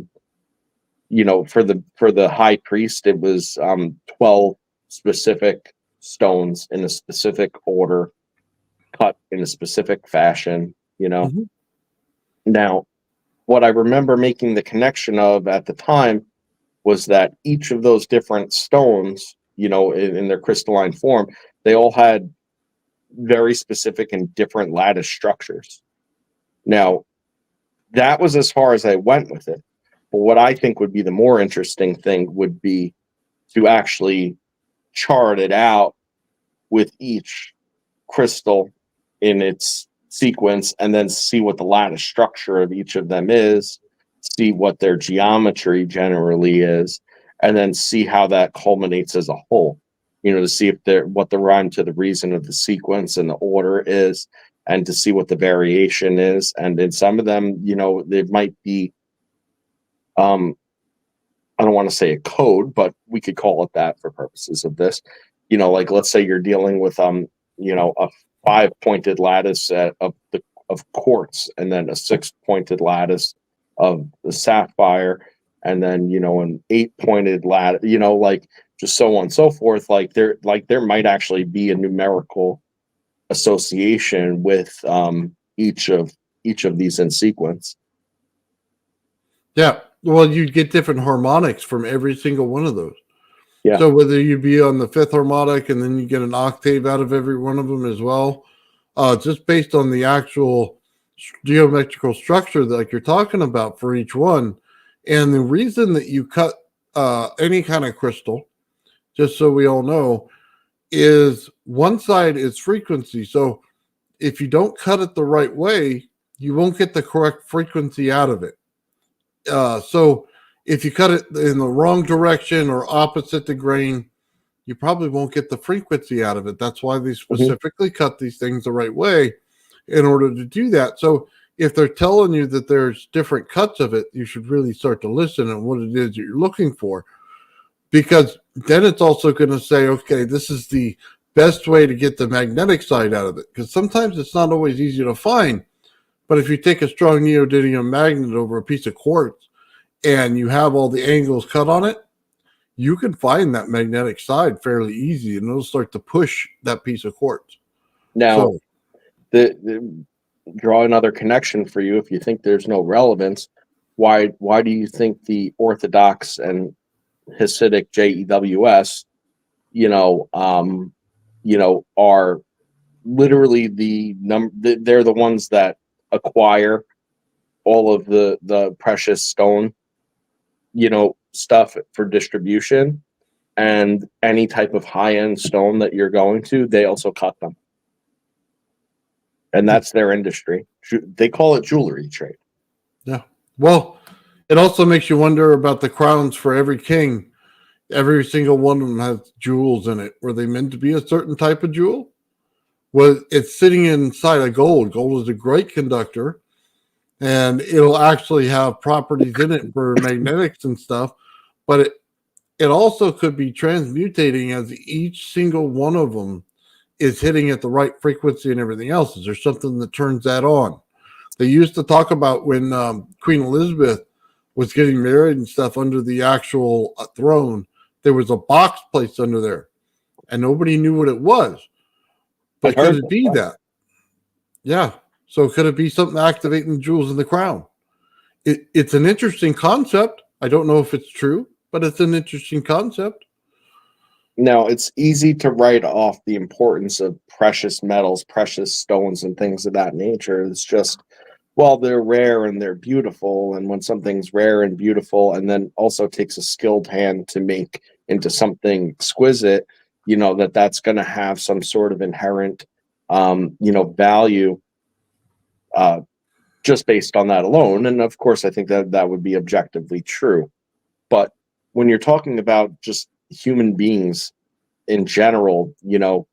Speaker 3: the high priest, it was 12 specific stones in a specific order, cut in a specific fashion,
Speaker 2: Mm-hmm.
Speaker 3: Now, what I remember making the connection of at the time was that each of those different stones, in their crystalline form, they all had very specific and different lattice structures. Now, that was as far as I went with it. But what I think would be the more interesting thing would be to actually chart it out with each crystal in its sequence and then see what the lattice structure of each of them is, see what their geometry generally is, and then see how that culminates as a whole. To see what the rhyme to the reason of the sequence and the order is, and to see what the variation is. And in some of them, there might be, I don't want to say a code, but we could call it that for purposes of this. Like let's say you're dealing with, a 5-pointed lattice of quartz, and then a 6-pointed lattice of the sapphire, and then an 8-pointed lattice, just so on and so forth. There might actually be a numerical association with each of these in sequence.
Speaker 2: Yeah. Well, you get different harmonics from every single one of those.
Speaker 3: Yeah.
Speaker 2: So whether you be on the 5th harmonic and then you get an octave out of every one of them as well, just based on the actual geometrical structure that you're talking about for each one. And the reason that you cut any kind of crystal, just so we all know, is one side is frequency. So if you don't cut it the right way, you won't get the correct frequency out of it. So if you cut it in the wrong direction or opposite the grain, you probably won't get the frequency out of it. That's why they specifically cut these things the right way in order to do that. So if they're telling you that there's different cuts of it, you should really start to listen and what it is that you're looking for. Because then it's also going to say, okay, this is the best way to get the magnetic side out of it. Because sometimes it's not always easy to find. But if you take a strong neodymium magnet over a piece of quartz, and you have all the angles cut on it, you can find that magnetic side fairly easy, and it'll start to push that piece of quartz.
Speaker 3: Now,
Speaker 2: So,
Speaker 3: the draw another connection for you. If you think there's no relevance, why do you think the Orthodox and Hasidic JEWS, are literally they're the ones that acquire all of the precious stone, stuff for distribution, and any type of high-end stone that you're going to, they also cut them. And that's their industry. They call it jewelry trade.
Speaker 2: yeah. Well, it also makes you wonder about the crowns for every king. Every single one of them has jewels in it. Were they meant to be a certain type of jewel? Well, it's sitting inside of gold. Gold is a great conductor, and it'll actually have properties in it for magnetics and stuff. But it also could be transmutating as each single one of them is hitting at the right frequency and everything else. Is there something that turns that on? They used to talk about when Queen Elizabeth was getting married and stuff under the actual throne, there was a box placed under there, and nobody knew what it was. But could it be that? Yeah. So could it be something activating the jewels in the crown? It's an interesting concept. I don't know if it's true, but it's an interesting concept.
Speaker 3: Now, it's easy to write off the importance of precious metals, precious stones, and things of that nature. It's just, well, they're rare and they're beautiful. And when something's rare and beautiful, and then also takes a skilled hand to make into something exquisite, that's going to have some sort of inherent, value just based on that alone. And of course, I think that would be objectively true. But when you're talking about just human beings in general,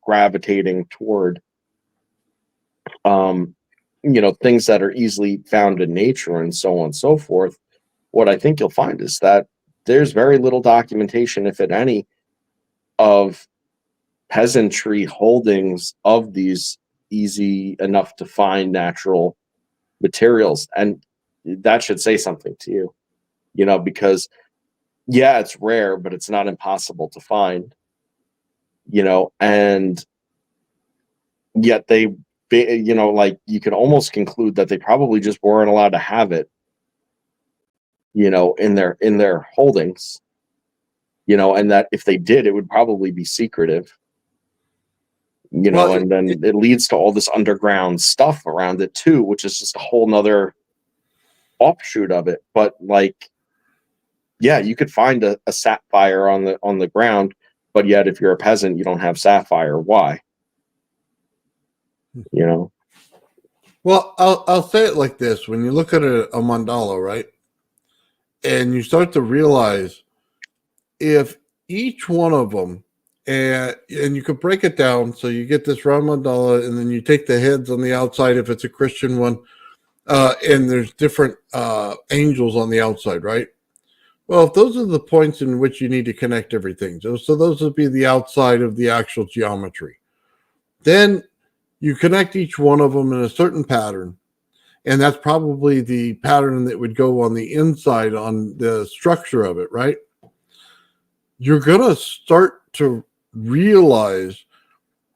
Speaker 3: gravitating toward, things that are easily found in nature and so on and so forth, what I think you'll find is that there's very little documentation, if at any, of peasantry holdings of these easy enough to find natural materials. And that should say something to you, because yeah, it's rare, but it's not impossible to find, and yet like you could almost conclude that they probably just weren't allowed to have it, in their holdings, and that if they did, it would probably be secretive,
Speaker 2: Well,
Speaker 3: and then it leads to all this underground stuff around it too, which is just a whole nother offshoot of it. But like, yeah, you could find a sapphire on the ground, but yet if you're a peasant, you don't have sapphire. Why?
Speaker 2: Well, I'll say it like this: when you look at a mandala, right, and you start to realize if each one of them, and you could break it down, so you get this round mandala, and then you take the heads on the outside if it's a Christian one, and there's different angels on the outside, right? Well, if those are the points in which you need to connect everything, so those would be the outside of the actual geometry. Then you connect each one of them in a certain pattern, and that's probably the pattern that would go on the inside on the structure of it, right? You're going to start to realize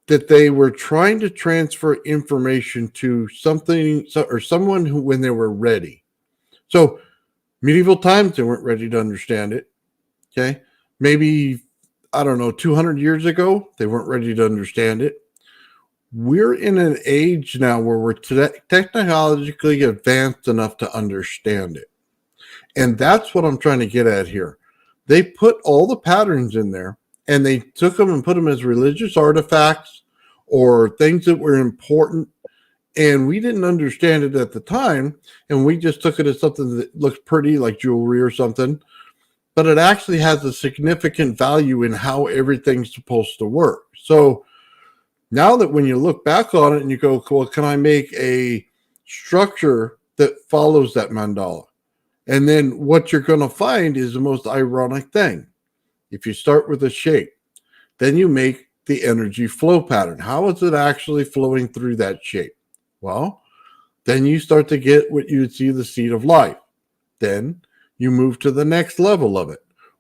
Speaker 2: that they were trying to transfer information to something or someone who, when they were ready. So medieval times, they weren't ready to understand it. Okay. Maybe, I don't know, 200 years ago, they weren't ready to understand it. We're in an age now where we're technologically advanced enough to understand it. And that's what I'm trying to get at here. They put all the patterns in there, and they took them and put them as religious artifacts or things that were important. And we didn't understand it at the time. And we just took it as something that looks pretty, like jewelry or something. But it actually has a significant value in how everything's supposed to work. So now that when you look back on it and you go, well, can I make a structure that follows that mandala? And then what you're going to find is the most ironic thing. If you start with a shape, then you make the energy flow pattern. How is it actually flowing through that shape? Well, then you start to get what you would see the seed of life. Then You move to the next level of it.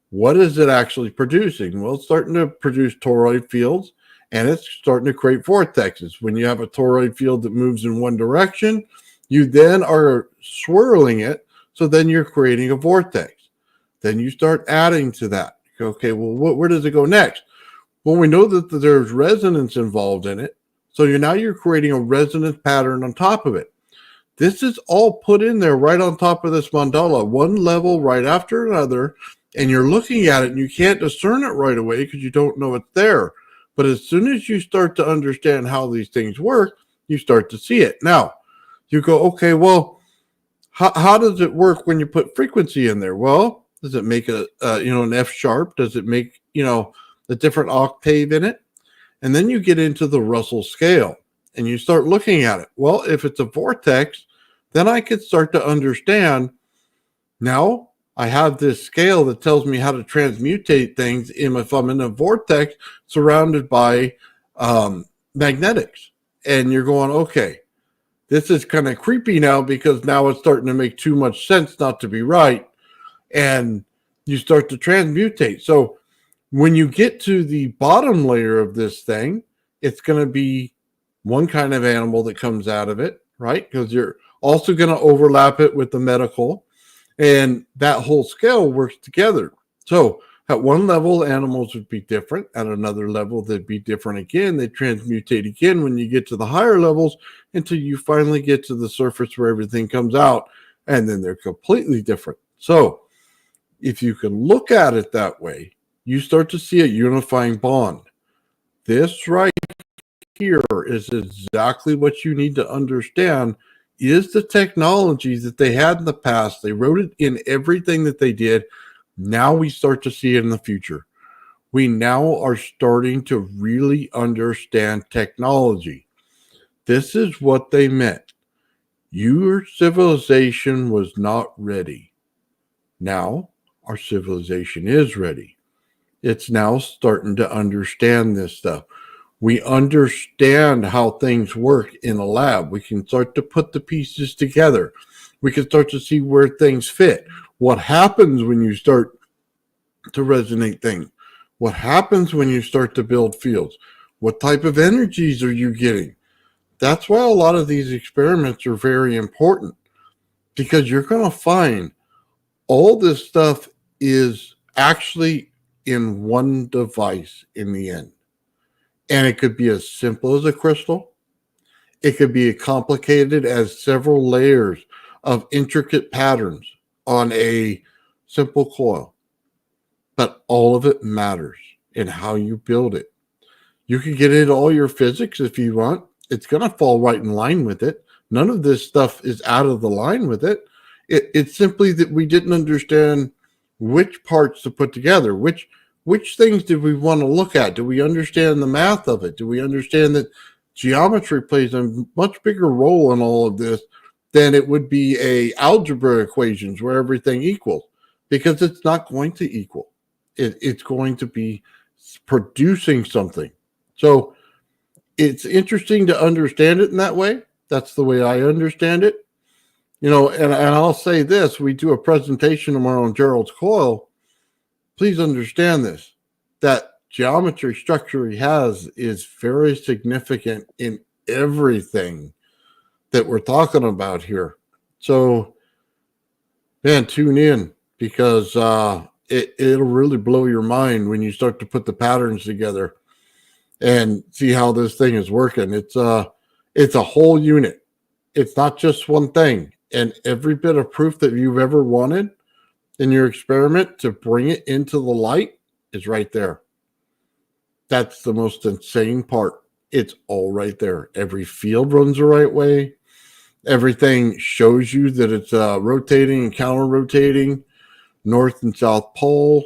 Speaker 2: What is it actually producing? Well, it's starting to produce toroid fields, and it's starting to create vortexes. When you have a toroid field that moves in one direction, you then are swirling it, so then you're creating a vortex. Then you start adding to that. Okay, well, where does it go next? Well, we know that there's resonance involved in it, so you're creating a resonance pattern on top of it. This is all put in there right on top of this mandala, one level right after another, and you're looking at it and you can't discern it right away because you don't know it's there. But as soon as you start to understand how these things work, you start to see it. Now, you go, okay, well, how does it work when you put frequency in there? Well, does it make an F sharp? Does it make, a different octave in it? And then you get into the Russell scale and you start looking at it. Well, if it's a vortex, then I could start to understand. Now I have this scale that tells me how to transmutate things if I'm in a vortex surrounded by magnetics. And you're going, okay, this is kind of creepy now because now it's starting to make too much sense not to be right. And you start to transmutate. So when you get to the bottom layer of this thing, it's going to be one kind of animal that comes out of it, right? Because you're also going to overlap it with the medical, and that whole scale works together. So at one level, animals would be different. At another level, they'd be different again. They transmutate again when you get to the higher levels until you finally get to the surface where everything comes out, and then they're completely different. So if you can look at it that way, you start to see a unifying bond. This right here is exactly what you need to understand is the technology that they had in the past. They wrote it in everything that they did. Now we start to see it in the future. We now are starting to really understand technology. This is what they meant. Your civilization was not ready. Now our civilization is ready. It's now starting to understand this stuff. We understand how things work in a lab. We can start to put the pieces together. We can start to see where things fit. What happens when you start to resonate things? What happens when you start to build fields? What type of energies are you getting? That's why a lot of these experiments are very important, because you're going to find all this stuff is actually in one device in the end. And it could be as simple as a crystal. It could be as complicated as several layers of intricate patterns on a simple coil. But all of it matters in how you build it. You can get into all your physics if you want. It's going to fall right in line with it. None of this stuff is out of the line with it. It's simply that we didn't understand which parts to put together, which things did we want to look at? Do we understand the math of it? Do we understand that geometry plays a much bigger role in all of this than it would be a algebra equations where everything equals? Because it's not going to equal. It's going to be producing something. So it's interesting to understand it in that way. That's the way I understand it. And I'll say this, we do a presentation tomorrow on Gerald's coil. Please understand this, that geometry structure he has is very significant in everything that we're talking about here. So, man, tune in, because it'll really blow your mind when you start to put the patterns together and see how this thing is working. It's a whole unit. It's not just one thing. And every bit of proof that you've ever wanted in your experiment to bring it into the light is right there. That's the most insane part. It's all right there. Every field runs the right way. Everything shows you that it's rotating and counter-rotating, north and south pole.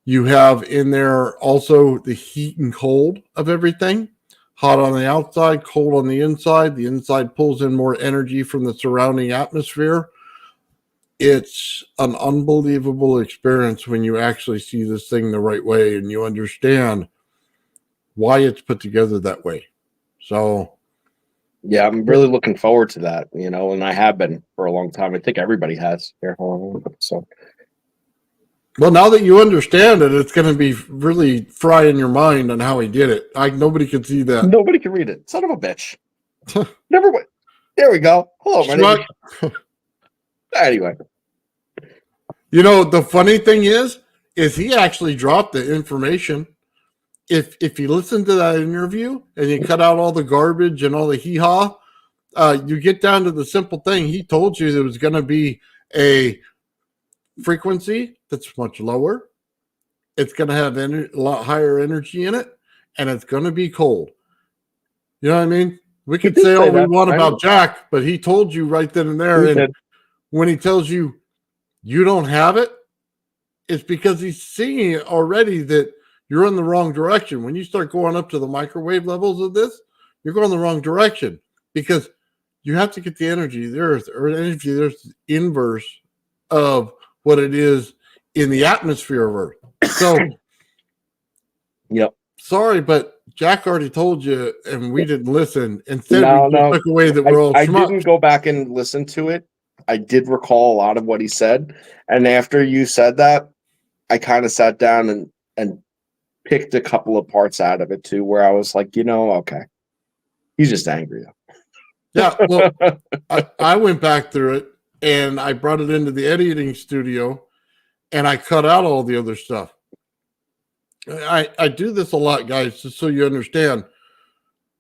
Speaker 2: You have in there also the heat and cold of everything. Hot on the outside, cold on the inside. The inside pulls in more energy from the surrounding atmosphere. It's an unbelievable experience when you actually see this thing the right way and you understand why it's put together that way. So,
Speaker 3: Yeah, I'm really looking forward to that, you know, and I have been for a long time. I think everybody has. Here, hold on. So
Speaker 2: Well, now that you understand it, it's going to be really frying your mind on how he did it. Nobody can see that.
Speaker 3: nobody can read it. Son of a bitch. Never went. There we go. Hello, my name. Anyway,
Speaker 2: You know, the funny thing is he actually dropped the information. If you listen to that interview and you cut out all the garbage and all the hee-haw, you get down to the simple thing. He told you there was going to be a frequency that's much lower. It's going to have a lot higher energy in it, and it's going to be cold. You know what I mean? We could say all we want about Jack, but he told you right then and there. And when he tells you you don't have it, it's because he's seeing already that you're in the wrong direction. When you start going up to the microwave levels of this, you're going the wrong direction because you have to get the energy of the earth, or energy there's the inverse of what it is in the atmosphere of Earth. So,
Speaker 3: yep.
Speaker 2: Sorry, but Jack already told you, and we didn't listen. Instead, we just took away that we're all
Speaker 3: I
Speaker 2: schmucks.
Speaker 3: didn't go back and listen to it. I did recall a lot of what he said, and after you said that, I kind of sat down and picked a couple of parts out of it too, where I was like, you know, okay, he's just angry.
Speaker 2: Yeah, well, I went back through it and I brought it into the editing studio, and I cut out all the other stuff. I do this a lot, guys, just so you understand.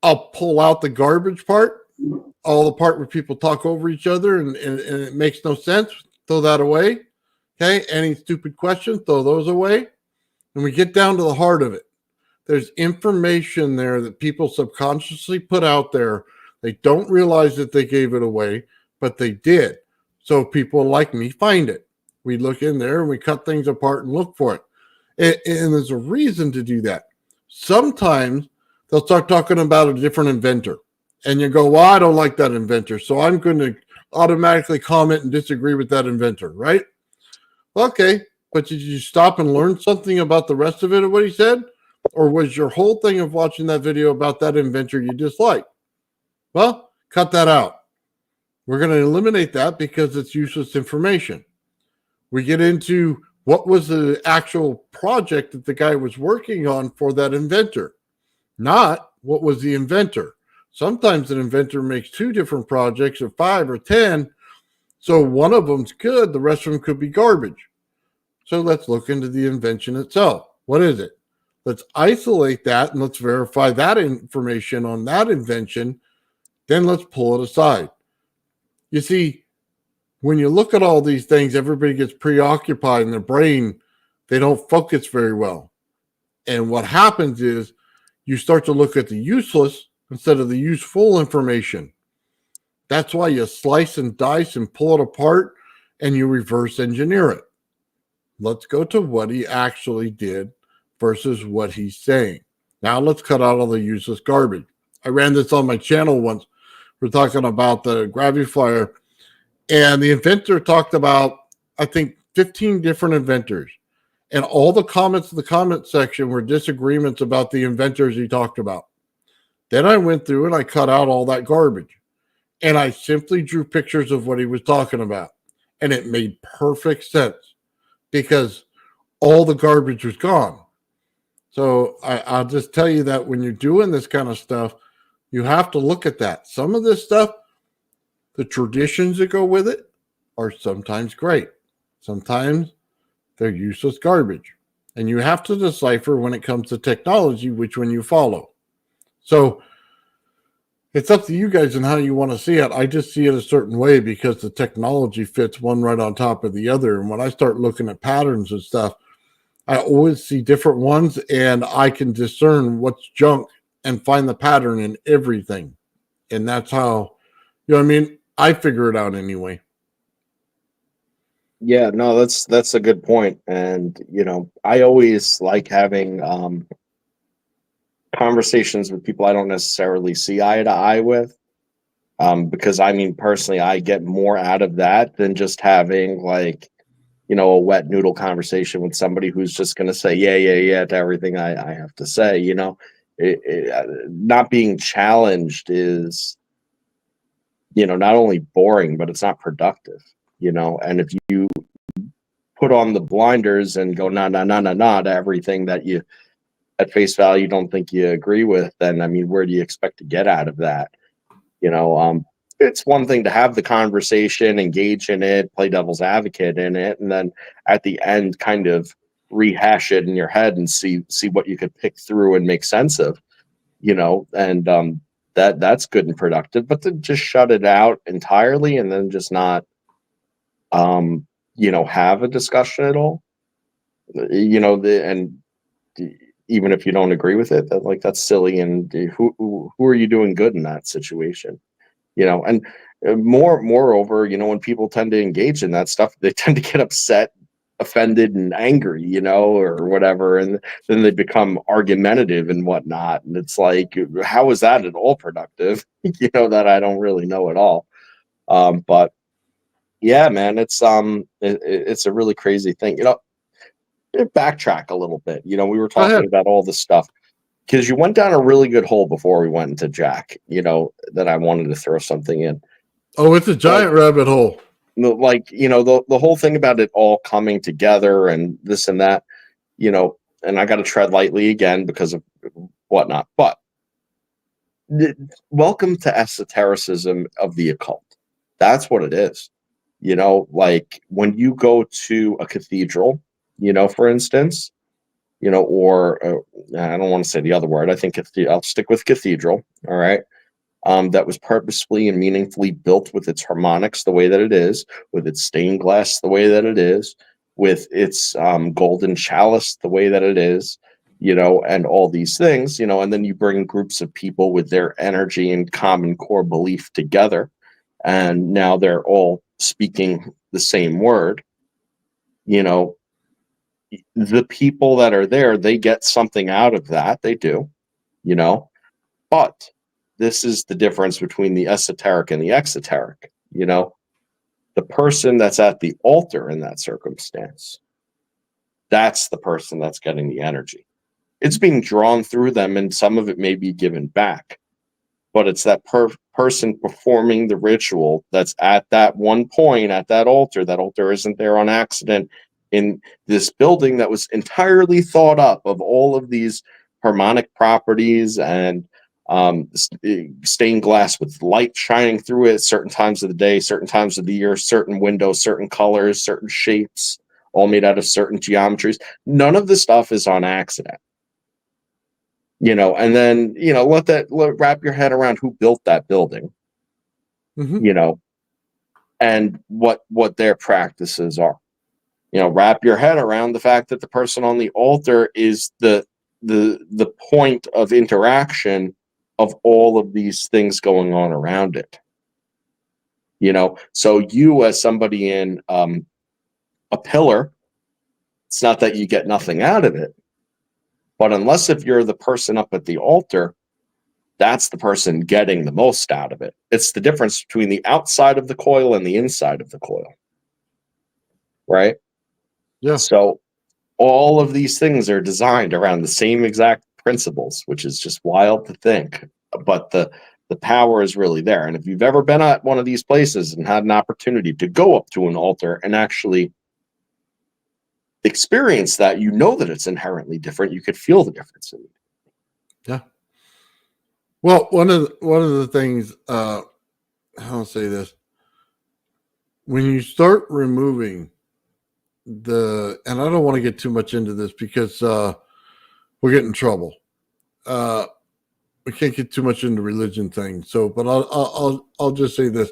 Speaker 2: I'll pull out the garbage part, all the part where people talk over each other and it makes no sense. Throw that away. Okay. Any stupid questions, throw those away. And we get down to the heart of it. There's information there that people subconsciously put out there. They don't realize that they gave it away, but they did. So people like me find it. We look in there and we cut things apart and look for it. And there's a reason to do that. Sometimes they'll start talking about a different inventor. And you go, well, I don't like that inventor, so I'm going to automatically comment and disagree with that inventor, right? Okay, but did you stop and learn something about the rest of it of what he said? Or was your whole thing of watching that video about that inventor you dislike? Well, cut that out. We're going to eliminate that because it's useless information. We get into what was the actual project that the guy was working on for that inventor, not what was the inventor. Sometimes an inventor makes 2 different projects or 5 or 10. So one of them's good. The rest of them could be garbage. So let's look into the invention itself. What is it? Let's isolate that and let's verify that information on that invention. Then let's pull it aside. You see, when you look at all these things, everybody gets preoccupied in their brain. They don't focus very well. And what happens is you start to look at the useless instead of the useful information. That's why you slice and dice and pull it apart and you reverse engineer it. Let's go to what he actually did versus what he's saying. Now let's cut out all the useless garbage. I ran this on my channel once. We're talking about the gravity flyer, and the inventor talked about, I think, 15 different inventors. And all the comments in the comment section were disagreements about the inventors he talked about. Then I went through and I cut out all that garbage. And I simply drew pictures of what he was talking about. And it made perfect sense because all the garbage was gone. So I'll just tell you that when you're doing this kind of stuff, you have to look at that. Some of this stuff, the traditions that go with it are sometimes great. Sometimes they're useless garbage. And you have to decipher when it comes to technology, which one you follow. So it's up to you guys and how you want to see it. I just see it a certain way because the technology fits one right on top of the other. And when I start looking at patterns and stuff, I always see different ones and I can discern what's junk and find the pattern in everything. And that's how, you know what I mean? I figure it out anyway.
Speaker 3: Yeah, no, that's a good point. And, you know, I always like having conversations with people I don't necessarily see eye to eye with. Because I mean, personally, I get more out of that than just having like, you know, a wet noodle conversation with somebody who's just going to say, yeah to everything I have to say, you know. Not being challenged is not only boring, but it's not productive, and if you put on the blinders and go to everything that you at face value don't think you agree with, then I mean, where do you expect to get out of that? It's one thing to have the conversation, engage in it, play devil's advocate in it, and then at the end kind of rehash it in your head and see what you could pick through and make sense of, and that's good and productive. But to just shut it out entirely and then just not have a discussion at all, and even if you don't agree with it, that's silly. And who are you doing good in that situation? And moreover, when people tend to engage in that stuff, they tend to get upset, offended, and angry, or whatever, and then they become argumentative and whatnot. And it's like, how is that at all productive? That I don't really know at all. But yeah, man, it's a really crazy thing. Backtrack a little bit. We were talking about all this stuff because you went down a really good hole before we went into Jack, that I wanted to throw something in.
Speaker 2: Oh, it's a giant rabbit hole.
Speaker 3: The whole thing about it all coming together and this and that, and I got to tread lightly again because of whatnot. But welcome to esotericism of the occult. That's what it is. Like when you go to a cathedral, for instance, or I don't want to say the other word. I think I'll stick with cathedral. All right. That was purposefully and meaningfully built with its harmonics the way that it is, with its stained glass the way that it is, with its golden chalice the way that it is, and all these things, and then you bring groups of people with their energy and common core belief together, and now they're all speaking the same word. The people that are there, they get something out of that. They do, but this is the difference between the esoteric and the exoteric. The person that's at the altar in that circumstance, that's the person that's getting the energy. It's being drawn through them, and some of it may be given back, but it's that person performing the ritual that's at that one point at that altar. That altar isn't there on accident in this building that was entirely thought up of all of these harmonic properties and stained glass with light shining through it at certain times of the day, certain times of the year, certain windows, certain colors, certain shapes, all made out of certain geometries. None of the stuff is on accident. And then, wrap your head around who built that building, and what their practices are. Wrap your head around the fact that the person on the altar is the point of interaction of all of these things going on around it. So you as somebody in a pillar, it's not that you get nothing out of it, but unless if you're the person up at the altar, that's the person getting the most out of it. It's the difference between the outside of the coil and the inside of the coil. Right?
Speaker 2: Yeah.
Speaker 3: So all of these things are designed around the same exact principles, which is just wild to think. But the power is really there. And if you've ever been at one of these places and had an opportunity to go up to an altar and actually experience that, that it's inherently different. You could feel the difference in it.
Speaker 2: Yeah. Well, one of the things, I'll say this: when you start removing and I don't want to get too much into this because we'll get in trouble. We can't get too much into religion things. So, but I'll just say this: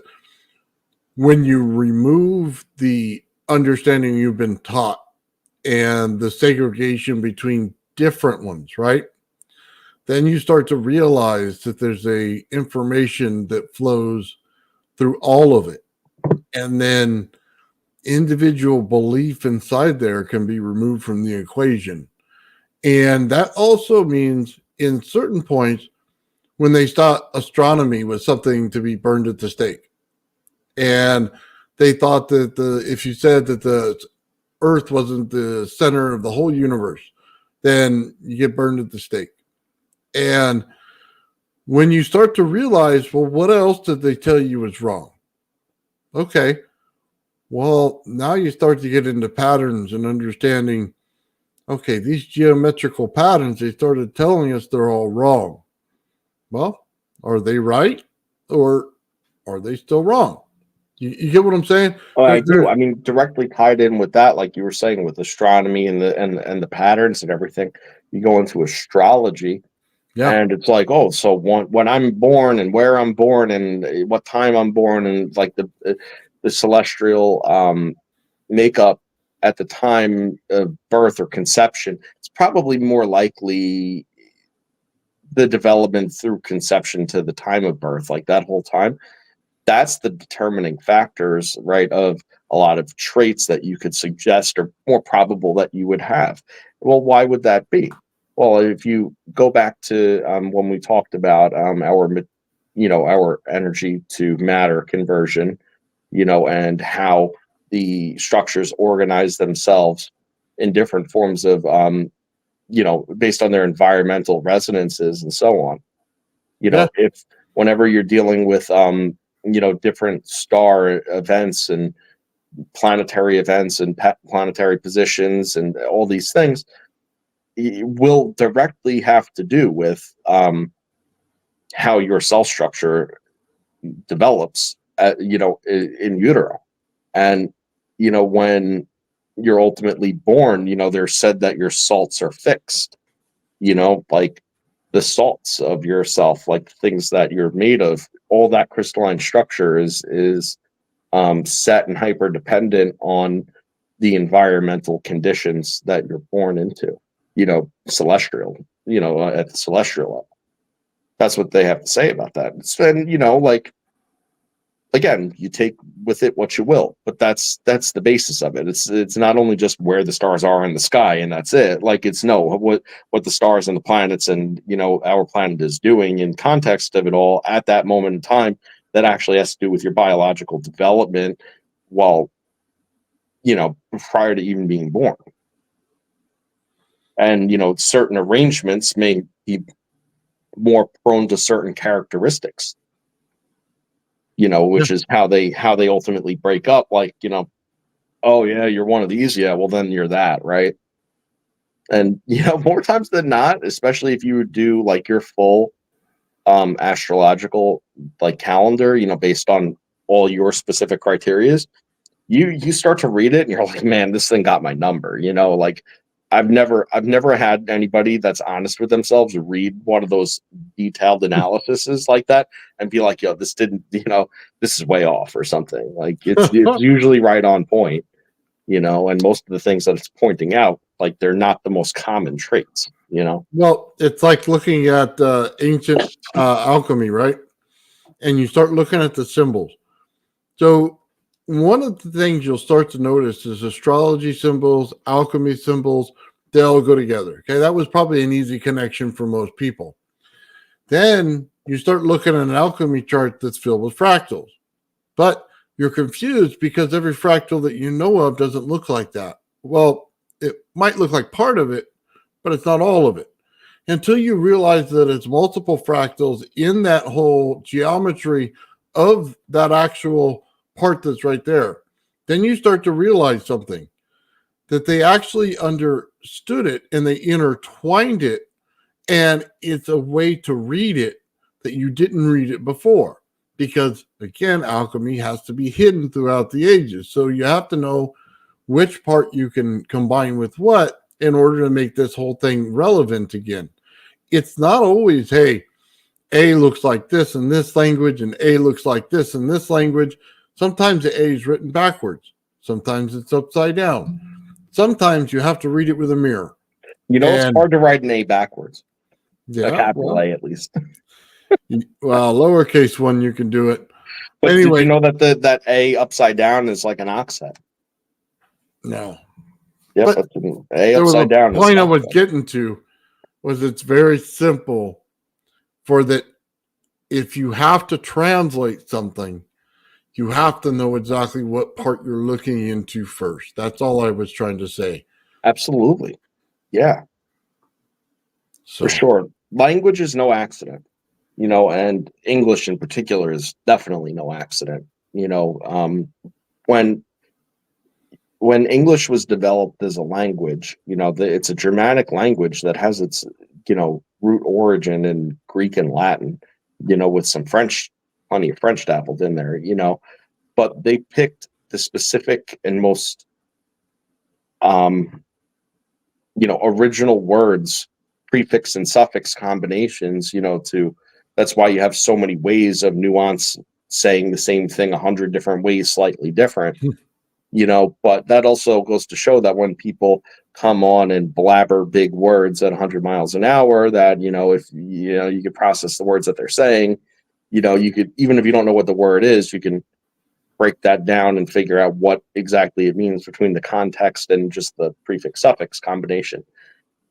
Speaker 2: when you remove the understanding you've been taught and the segregation between different ones, right? Then you start to realize that there's a information that flows through all of it. And then individual belief inside there can be removed from the equation. And that also means in certain points when they thought astronomy was something to be burned at the stake. And they thought that if you said that the Earth wasn't the center of the whole universe, then you get burned at the stake. And when you start to realize, well, what else did they tell you was wrong? Okay. Well, now you start to get into patterns and understanding, okay, these geometrical patterns, they started telling us they're all wrong. Well, are they right or are they still wrong? You get what I'm saying?
Speaker 3: Oh, I do. I mean, directly tied in with that, like you were saying, with astronomy and the patterns and everything. You go into astrology,
Speaker 2: Yeah.
Speaker 3: and it's like, oh, so when I'm born and where I'm born and what time I'm born and like the celestial makeup at the time of birth or conception, it's probably more likely the development through conception to the time of birth, like that whole time. That's the determining factors, right, of a lot of traits that you could suggest or more probable that you would have. Well, why would that be? Well, if you go back to when we talked about our energy to matter conversion, and how the structures organize themselves in different forms of, based on their environmental resonances and so on.
Speaker 2: Yeah.
Speaker 3: If whenever you're dealing with different star events and planetary events and planetary positions and all these things, it will directly have to do with how your cell structure develops in utero. And when you're ultimately born, there's said that your salts are fixed, like the salts of yourself, like things that you're made of, all that crystalline structure is set and hyper dependent on the environmental conditions that you're born into, celestial, at the celestial level. That's what they have to say about that. And, like, again, you take with it what you will, but that's the basis of it. It's not only just where the stars are in the sky and that's it. Like, it's what the stars and the planets and our planet is doing in context of it all at that moment in time, that actually has to do with your biological development while prior to even being born. And certain arrangements may be more prone to certain characteristics, which is how they ultimately break up. Like, oh yeah, you're one of these. Yeah, well then you're that, right? And more times than not, especially if you would do like your full astrological like calendar, based on all your specific criterias, you start to read it and you're like, man, this thing got my number. Like I've never had anybody that's honest with themselves read one of those detailed analyses like that and be like, yo, this didn't, this is way off or something. Like it's usually right on point, and most of the things that it's pointing out, like they're not the most common traits,
Speaker 2: Well, it's like looking at ancient alchemy, right? And you start looking at the symbols. So one of the things you'll start to notice is astrology symbols, alchemy symbols, they all go together. Okay, that was probably an easy connection for most people. Then you start looking at an alchemy chart that's filled with fractals. But you're confused because every fractal that you know of doesn't look like that. Well, it might look like part of it, but it's not all of it. Until you realize that it's multiple fractals in that whole geometry of that actual part that's right there, then you start to realize something, that they actually understood it and they intertwined it, and it's a way to read it that you didn't read it before. Because again, alchemy has to be hidden throughout the ages. So you have to know which part you can combine with what in order to make this whole thing relevant again. It's not always, hey, A looks like this in this language and A looks like this in this language. Sometimes the A is written backwards. Sometimes it's upside down. Sometimes you have to read it with a mirror.
Speaker 3: It's hard to write an A backwards.
Speaker 2: Yeah,
Speaker 3: a capital A, at least.
Speaker 2: Well, lowercase one, you can do it.
Speaker 3: But
Speaker 2: anyway,
Speaker 3: did you know that that A upside down is like an oxet?
Speaker 2: No.
Speaker 3: Yep,
Speaker 2: But
Speaker 3: A upside down.
Speaker 2: The point I was getting to was it's very simple for that. If you have to translate something, you have to know exactly what part you're looking into first. That's all I was trying to say.
Speaker 3: Absolutely. Yeah. So. For sure. Language is no accident. and English in particular is definitely no accident. When English was developed as a language, it's a Germanic language that has its, root origin in Greek and Latin, with some French, plenty of French dabbled in there, but they picked the specific and most, original words, prefix and suffix combinations, that's why you have so many ways of nuance saying the same thing 100 different ways, slightly different. But that also goes to show that when people come on and blabber big words at 100 miles an hour, that, if, you could process the words that they're saying, you could, even if you don't know what the word is, you can break that down and figure out what exactly it means between the context and just the prefix suffix combination.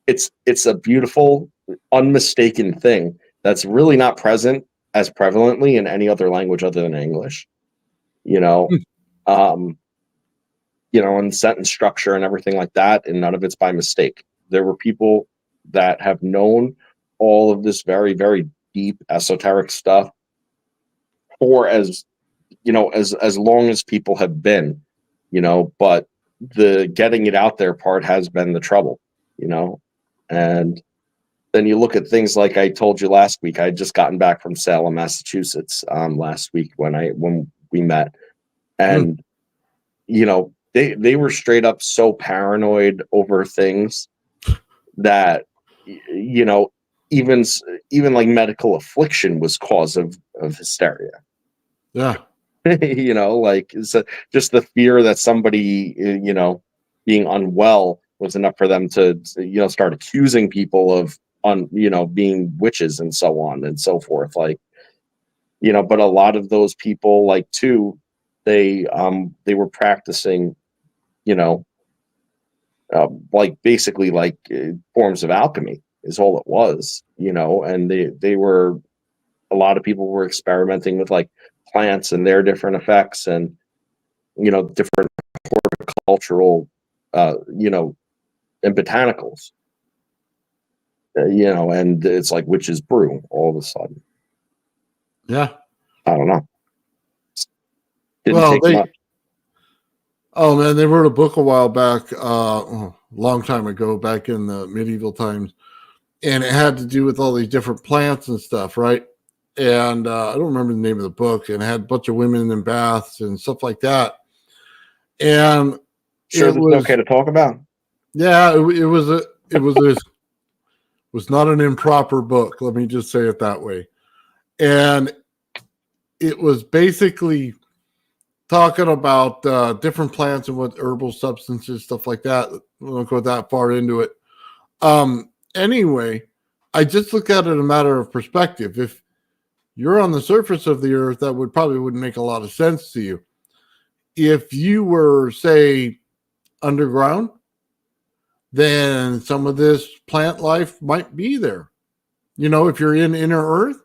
Speaker 3: It's a beautiful, unmistaken thing that's really not present as prevalently in any other language other than English. And sentence structure and everything like that, and none of it's by mistake. There were people that have known all of this very, very deep esoteric stuff for as long as people have been, but the getting it out there part has been the trouble, and then you look at things like I told you last week. I had just gotten back from Salem, Massachusetts, last week when we met, and they were straight up so paranoid over things that even like medical affliction was cause of hysteria.
Speaker 2: Yeah.
Speaker 3: Like just the fear that somebody being unwell was enough for them to start accusing people of being witches and so on and so forth. Like, but a lot of those people, like, too, they were practicing like basically like forms of alchemy is all it was, and they were, a lot of people were experimenting with like plants and their different effects and different horticultural and botanicals, and it's like witch's brew all of a sudden.
Speaker 2: Yeah.
Speaker 3: I don't know.
Speaker 2: Didn't take
Speaker 3: much.
Speaker 2: Oh man, they wrote a book a while back, long time ago, back in the medieval times, and it had to do with all these different plants and stuff, right? And I don't remember the name of the book, and it had a bunch of women in baths and stuff like that. And
Speaker 3: sure, it was okay to talk about.
Speaker 2: Yeah, it was not an improper book. Let me just say it that way. And it was basically talking about different plants and what herbal substances, stuff like that. We won't go that far into it. Anyway, I just look at it a matter of perspective. If you're on the surface of the earth, that wouldn't make a lot of sense to you. If you were, say, underground, then some of this plant life might be there. If you're in inner earth,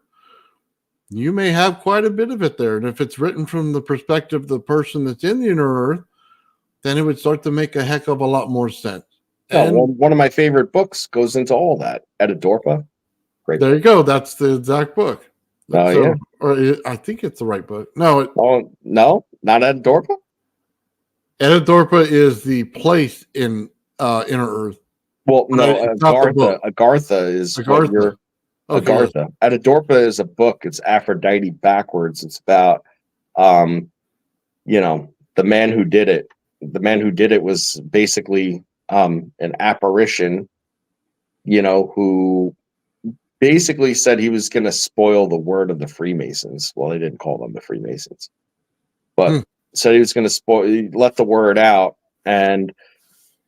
Speaker 2: you may have quite a bit of it there. And if it's written from the perspective of the person that's in the inner earth, then it would start to make a heck of a lot more sense.
Speaker 3: And one of my favorite books goes into all that. Edidorpa.
Speaker 2: Great. There you go. That's the exact book.
Speaker 3: Yeah.
Speaker 2: Or I think it's the right book. No.
Speaker 3: No, not Edidorpa.
Speaker 2: Edidorpa is the place in inner earth.
Speaker 3: Well, no, Agartha is what you're. Agartha. Edidorpa is a book. It's Aphrodite backwards. It's about, the man who did it. The man who did it was basically an apparition, who basically said he was going to spoil the word of the Freemasons. Well, they didn't call them the Freemasons, but said he was going to let the word out, and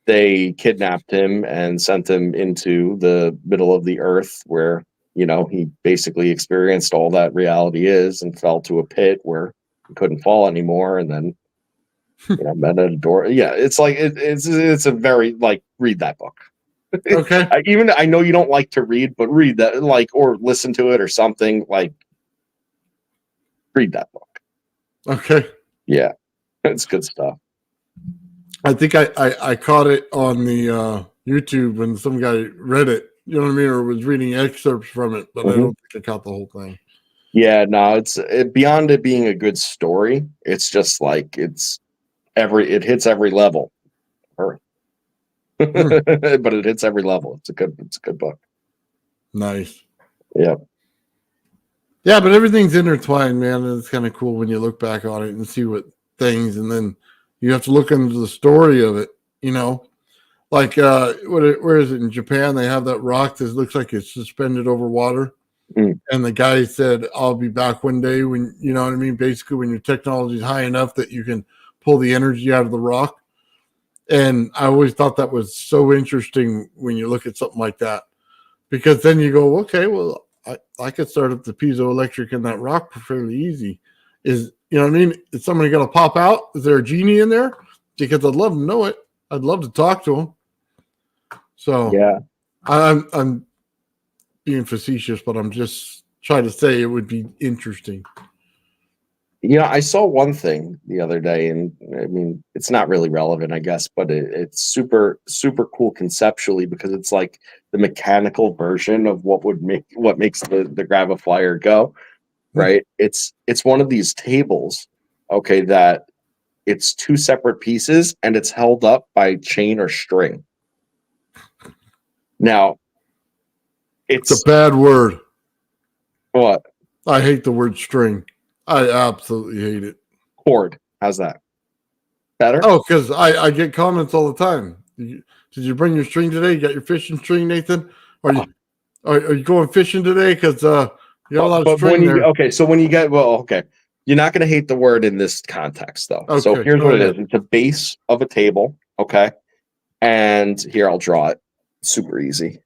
Speaker 3: they kidnapped him and sent him into the middle of the earth where, he basically experienced all that reality is and fell to a pit where he couldn't fall anymore. And then, met at a door. Yeah. It's like, it's a very, like, read that book.
Speaker 2: Okay.
Speaker 3: I know you don't like to read, but read that, like, or listen to it or something, like, read that book.
Speaker 2: Okay.
Speaker 3: Yeah. It's good stuff.
Speaker 2: I think I caught it on the YouTube when some guy read it. you know what I mean, or was reading excerpts from it, but I don't think I caught the whole thing.
Speaker 3: Yeah, no, beyond it being a good story. It's just like it hits every level, but it hits every level. It's a good book.
Speaker 2: Nice.
Speaker 3: Yeah.
Speaker 2: Yeah, but everything's intertwined, man. And it's kind of cool when you look back on it and see what things, and then you have to look into the story of it, you know. Like, where is it in Japan? They have that rock that looks like it's suspended over water. And the guy said, I'll be back one day when, you know what I mean? Basically, when your technology is high enough that you can pull the energy out of the rock. And I always thought that was so interesting when you look at something like that, because then you go, okay, well, I could start up the piezoelectric in that rock fairly easy. You know what I mean? Is somebody going to pop out? Is there a genie in there? Because I'd love to know it. I'd love to talk to him. So
Speaker 3: yeah,
Speaker 2: I'm being facetious, but I'm just trying to say it would be interesting.
Speaker 3: Yeah, I saw one thing the other day, and I mean, it's not really relevant, I guess, but it's super, super cool conceptually, because it's like the mechanical version of what makes the Graviflyer go, right? It's one of these tables, okay, that it's two separate pieces and it's held up by chain or string. Now,
Speaker 2: It's a bad word.
Speaker 3: What?
Speaker 2: I hate the word string. I absolutely hate it.
Speaker 3: Cord. How's that? Better?
Speaker 2: Oh, because I get comments all the time. Did you bring your string today? You got your fishing string, Nathan? Are you going fishing today? Because you got a lot of string there.
Speaker 3: Okay, so when you get, okay. You're not going to hate the word in this context, though.
Speaker 2: Okay,
Speaker 3: so here's what it is. It's a base of a table, okay? And here, I'll draw it. Super easy.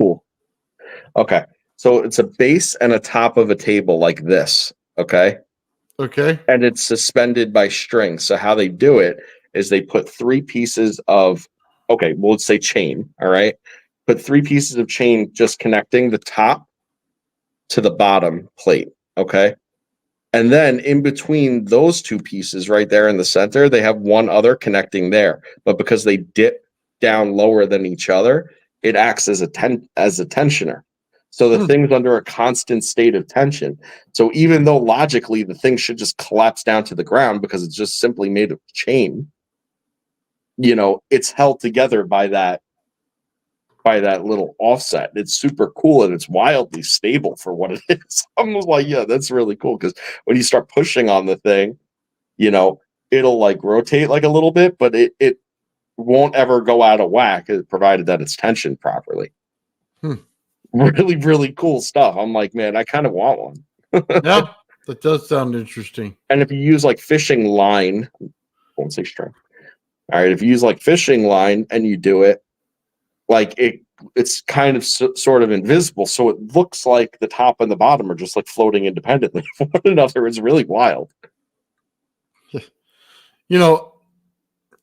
Speaker 3: Cool. Okay. So it's a base and a top of a table like this, okay?
Speaker 2: Okay.
Speaker 3: And it's suspended by string. So how they do it is they put three pieces of, okay, well, let's say chain, all right? Put three pieces of chain just connecting the top to the bottom plate, okay? And then in between those two pieces right there in the center, they have one other connecting there. But because they dip down lower than each other, it acts as a tensioner. So the thing's under a constant state of tension. So even though logically the thing should just collapse down to the ground because it's just simply made of chain, you know, it's held together by that little offset. It's super cool and it's wildly stable for what it is. I'm like, yeah, that's really cool, because when you start pushing on the thing, you know, it'll like rotate like a little bit, but it won't ever go out of whack, provided that it's tensioned properly. Really, really cool stuff. I'm like, man, I kind of want one.
Speaker 2: Yeah, that does sound interesting.
Speaker 3: And if you use like fishing line, won't say string. All right, if you use like fishing line and you do it, like it's kind of sort of invisible, so it looks like the top and the bottom are just like floating independently from one another. It's really wild.
Speaker 2: You know,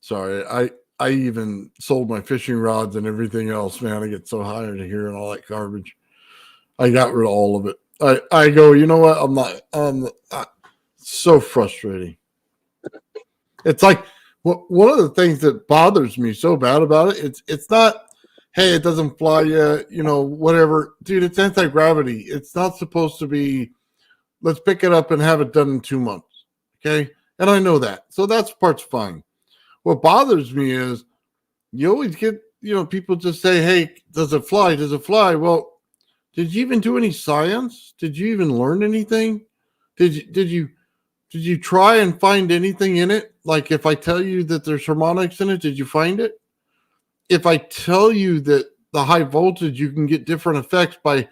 Speaker 2: sorry, I even sold my fishing rods and everything else, man. I get so tired of hearing all that garbage. I got rid of all of it. I go, you know what? I'm so frustrating. It's like one of the things that bothers me so bad about it, it's not, hey, it doesn't fly yet, you know, whatever. Dude, it's anti-gravity. It's not supposed to be, let's pick it up and have it done in 2 months. Okay? And I know that. So that part's fine. What bothers me is you always get, you know, people just say, hey, does it fly? Does it fly? Well, did you even do any science? Did you even learn anything? Did you try and find anything in it? Like if I tell you that there's harmonics in it, did you find it? If I tell you that the high voltage, you can get different effects by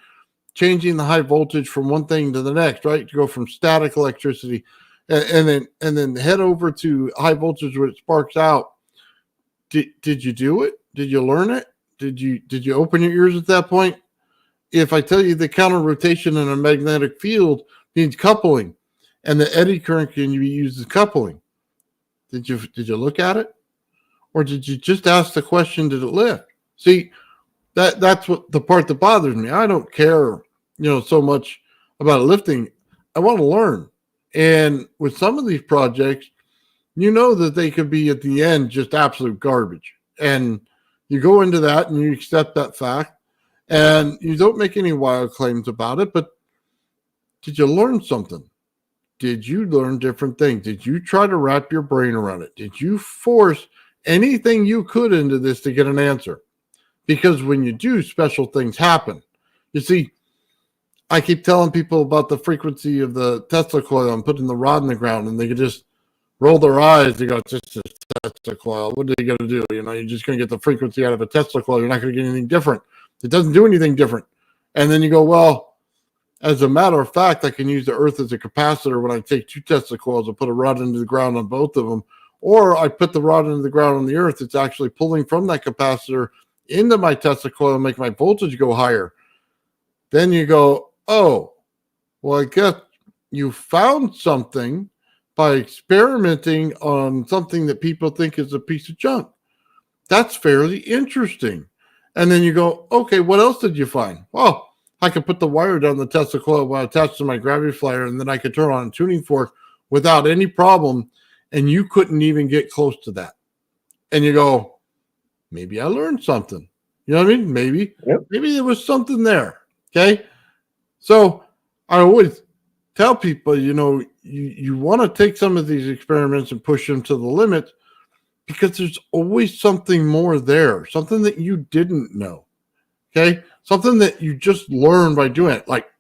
Speaker 2: changing the high voltage from one thing to the next, right? To go from static electricity and then head over to high voltage where it sparks out. Did you do it? Did you learn it? Did you open your ears at that point? If I tell you the counter rotation in a magnetic field needs coupling, and the eddy current can be used as coupling, did you look at it, or did you just ask the question? Did it lift? See, that's what the part that bothers me. I don't care, you know, so much about lifting. I want to learn. And with some of these projects, you know that they could be at the end just absolute garbage. And you go into that and you accept that fact and you don't make any wild claims about it. But did you learn something? Did you learn different things? Did you try to wrap your brain around it? Did you force anything you could into this to get an answer? Because when you do, special things happen. You see, I keep telling people about the frequency of the Tesla coil and putting the rod in the ground, and they could just roll their eyes. They go, it's just a Tesla coil. What are you going to do? You know, you're just going to get the frequency out of a Tesla coil. You're not going to get anything different. It doesn't do anything different. And then you go, well, as a matter of fact, I can use the earth as a capacitor when I take 2 Tesla coils and put a rod into the ground on both of them. Or I put the rod into the ground on the earth. It's actually pulling from that capacitor into my Tesla coil and make my voltage go higher. Then you go, oh, well, I guess you found something by experimenting on something that people think is a piece of junk. That's fairly interesting. And then you go, okay, what else did you find? Well, I could put the wire down the Tesla coil while attached to my gravity flyer, and then I could turn on a tuning fork without any problem, and you couldn't even get close to that. And you go, maybe I learned something. You know what I mean? Maybe there was something there. Okay? So I always tell people, you know, you want to take some of these experiments and push them to the limit because there's always something more there, something that you didn't know. Okay? Something that you just learn by doing it. Like,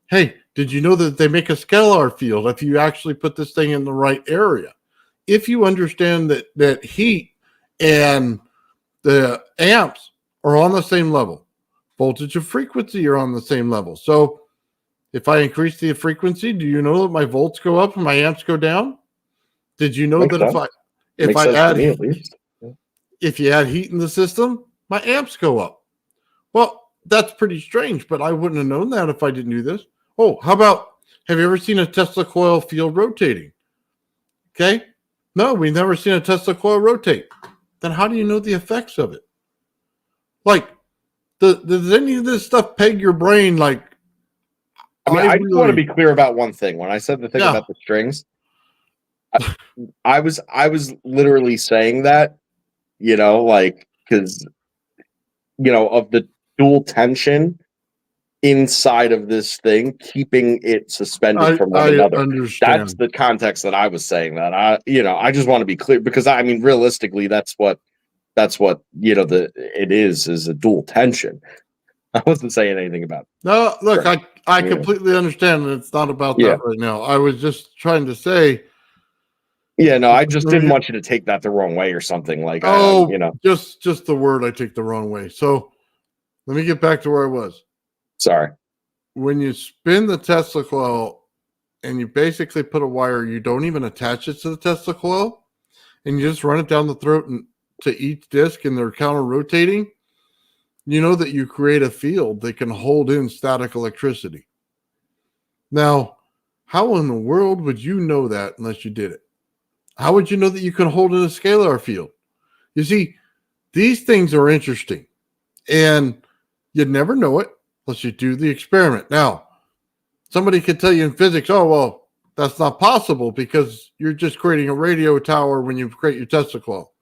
Speaker 2: hey, did you know that they make a scalar field if you actually put this thing in the right area? If you understand that heat and the amps are on the same level, voltage and frequency are on the same level. So if I increase the frequency, do you know that my volts go up and my amps go down? Did you know that if you add heat in the system, my amps go up? Well, that's pretty strange, but I wouldn't have known that if I didn't do this. Oh, how about, have you ever seen a Tesla coil field rotating? Okay. No, we've never seen a Tesla coil rotate. Then how do you know the effects of it? Like, does any of this stuff peg your brain? Like,
Speaker 3: I just want to be clear about one thing. When I said the thing about the strings, I was literally saying that, you know, like, because, you know, of the dual tension inside of this thing, keeping it suspended from one another.
Speaker 2: Understand.
Speaker 3: That's the context that I was saying that. I just want to be clear, because I mean, realistically, that's what you know, it is a dual tension. I wasn't saying anything about it.
Speaker 2: No, look, I completely understand that it's not about that right now. I was just trying to say.
Speaker 3: Yeah, no, I just didn't want you to take that the wrong way or something. Like, you know,
Speaker 2: just the word I take the wrong way. So let me get back to where I was.
Speaker 3: Sorry.
Speaker 2: When you spin the Tesla coil and you basically put a wire, you don't even attach it to the Tesla coil, and you just run it down the throat and to each disc, and they're counter rotating, you know that you create a field that can hold in static electricity. Now, how in the world would you know that unless you did it? How would you know that you can hold in a scalar field? You see, these things are interesting, and you'd never know it unless you do the experiment. Now, somebody could tell you in physics, oh, well, that's not possible because you're just creating a radio tower when you create your Tesla coil.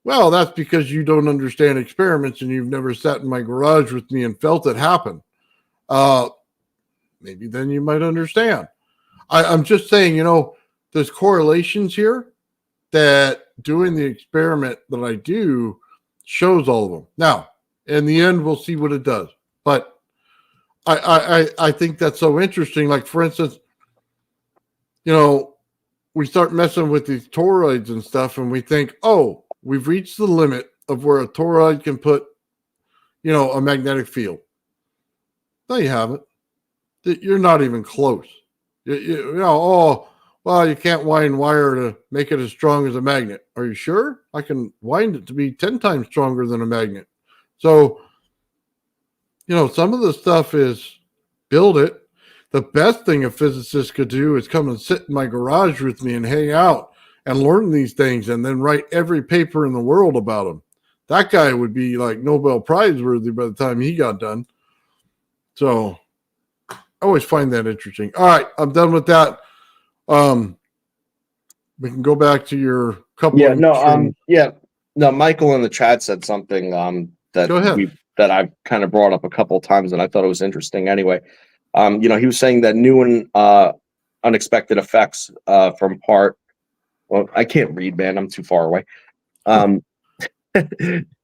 Speaker 2: Well, that's because you don't understand experiments and you've never sat in my garage with me and felt it happen. Maybe then you might understand. I'm just saying, you know, there's correlations here that doing the experiment that I do shows all of them. Now, in the end, we'll see what it does. But I think that's so interesting. Like, for instance, you know, we start messing with these toroids and stuff, and we think, oh, we've reached the limit of where a toroid can put, you know, a magnetic field. No, you haven't. You're not even close. You know, oh, well, you can't wind wire to make it as strong as a magnet. Are you sure? I can wind it to be 10 times stronger than a magnet. So, you know, some of the stuff is build it. The best thing a physicist could do is come and sit in my garage with me and hang out and learn these things and then write every paper in the world about them. That guy would be like Nobel Prize worthy by the time he got done. So I always find that interesting. All right, I'm done with that. We can go back to your couple
Speaker 3: Yeah,
Speaker 2: of
Speaker 3: no,
Speaker 2: mushrooms.
Speaker 3: yeah, no. Michael in the chat said something
Speaker 2: Go ahead.
Speaker 3: that I've kind of brought up a couple of times, and I thought it was interesting. Anyway, he was saying that new and unexpected effects from part. Well, I can't read, man. I'm too far away. Um,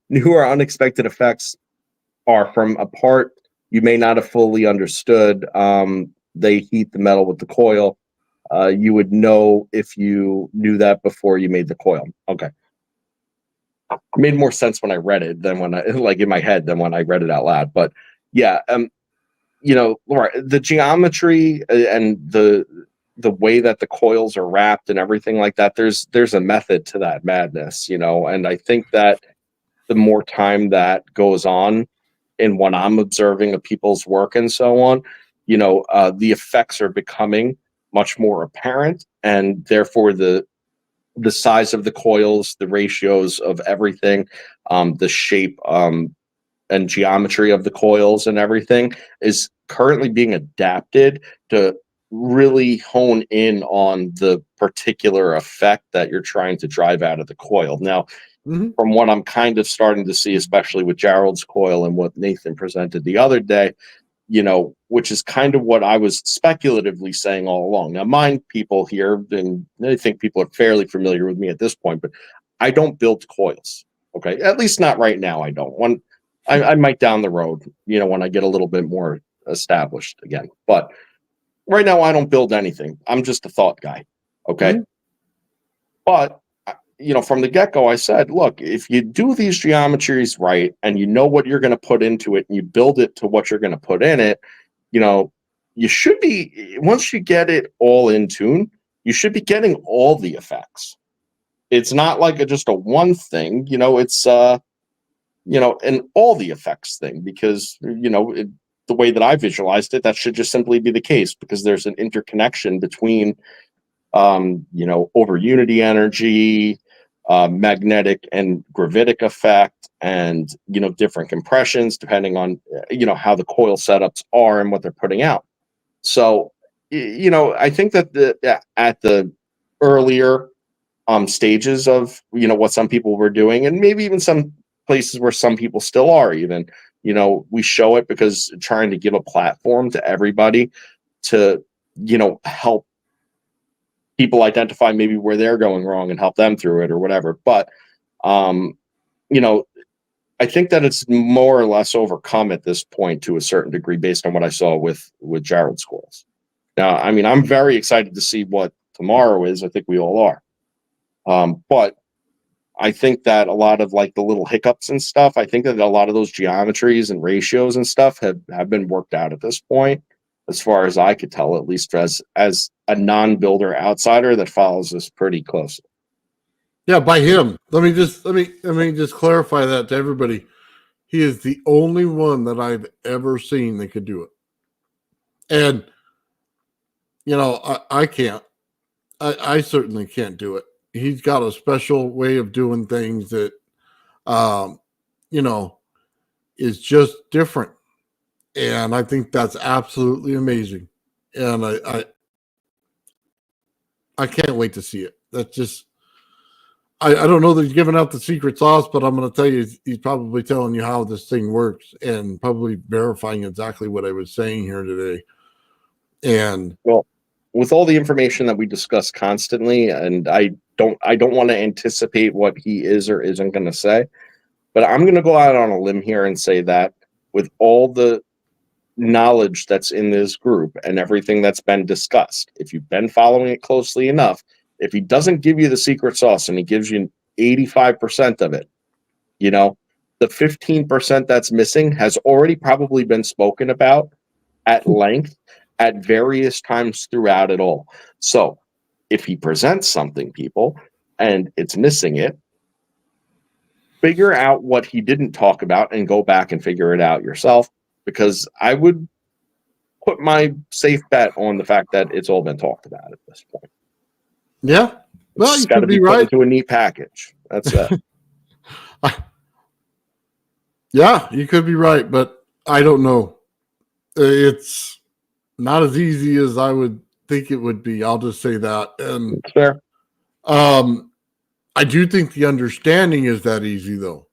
Speaker 3: new or unexpected effects are from a part you may not have fully understood. They heat the metal with the coil. You would know if you knew that before you made the coil. Okay. It made more sense when I read it than when I like in my head than when I read it out loud. But yeah, Laura, the geometry and the way that the coils are wrapped and everything like that, there's a method to that madness, and I think that the more time that goes on in what I'm observing of people's work and so on, the effects are becoming much more apparent, and therefore the size of the coils, the ratios of everything, the shape and geometry of the coils and everything is currently being adapted to really hone in on the particular effect that you're trying to drive out of the coil. Now, from what I'm kind of starting to see, especially with Gerald's coil and what Nathan presented the other day, which is kind of what I was speculatively saying all along. Now, mind people here, and I think people are fairly familiar with me at this point, but I don't build coils. Okay. At least not right now. I don't. I might down the road, when I get a little bit more established again. But right now, I don't build anything. I'm just a thought guy. Okay. But from the get-go, I said, look, if you do these geometries right and you know what you're going to put into it and you build it to what you're going to put in it, you should be, once you get it all in tune, you should be getting all the effects. It's not like just a one thing, it's, an all the effects thing, because, the way that I visualized it, that should just simply be the case, because there's an interconnection between, over unity energy, magnetic and gravitic effect, and different compressions depending on how the coil setups are and what they're putting out. So I think that at the earlier stages of what some people were doing, and maybe even some places where some people still are, even we show it because trying to give a platform to everybody to help people identify maybe where they're going wrong and help them through it or whatever. But, I think that it's more or less overcome at this point to a certain degree based on what I saw with Jared Schools. Now, I mean, I'm very excited to see what tomorrow is. I think we all are. But I think that a lot of like the little hiccups and stuff, I think that a lot of those geometries and ratios and stuff have been worked out at this point, as far as I could tell, at least as a non-builder outsider that follows this pretty closely.
Speaker 2: Yeah, by him. Let me just clarify that to everybody. He is the only one that I've ever seen that could do it. And I can't. I certainly can't do it. He's got a special way of doing things that is just different. And I think that's absolutely amazing. And I can't wait to see it. That's just, I don't know that he's giving out the secret sauce, but I'm going to tell you, he's probably telling you how this thing works and probably verifying exactly what I was saying here today. And
Speaker 3: well, with all the information that we discuss constantly, and I don't want to anticipate what he is or isn't going to say, but I'm going to go out on a limb here and say that with all the knowledge that's in this group and everything that's been discussed, if you've been following it closely enough, if he doesn't give you the secret sauce and he gives you 85% of it, the 15% that's missing has already probably been spoken about at length at various times throughout it all. So if he presents something, people, and it's missing it, figure out what he didn't talk about and go back and figure it out yourself, because I would put my safe bet on the fact that it's all been talked about at this point.
Speaker 2: Yeah. Well,
Speaker 3: it's got to be put into a neat package. That's it.
Speaker 2: Yeah, you could be right, but I don't know. It's not as easy as I would think it would be. I'll just say that. And
Speaker 3: Fair.
Speaker 2: I do think the understanding is that easy, though,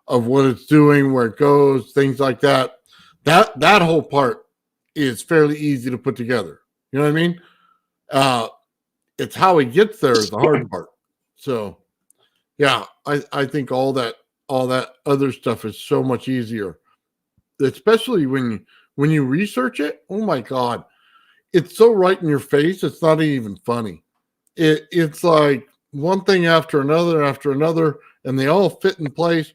Speaker 2: of what it's doing, where it goes, things like that. That whole part is fairly easy to put together. You know what I mean? It's how he gets there is the hard part. So, yeah, I think all that other stuff is so much easier, especially when you research it. Oh my God, it's so right in your face. It's not even funny. It's like one thing after another, and they all fit in place.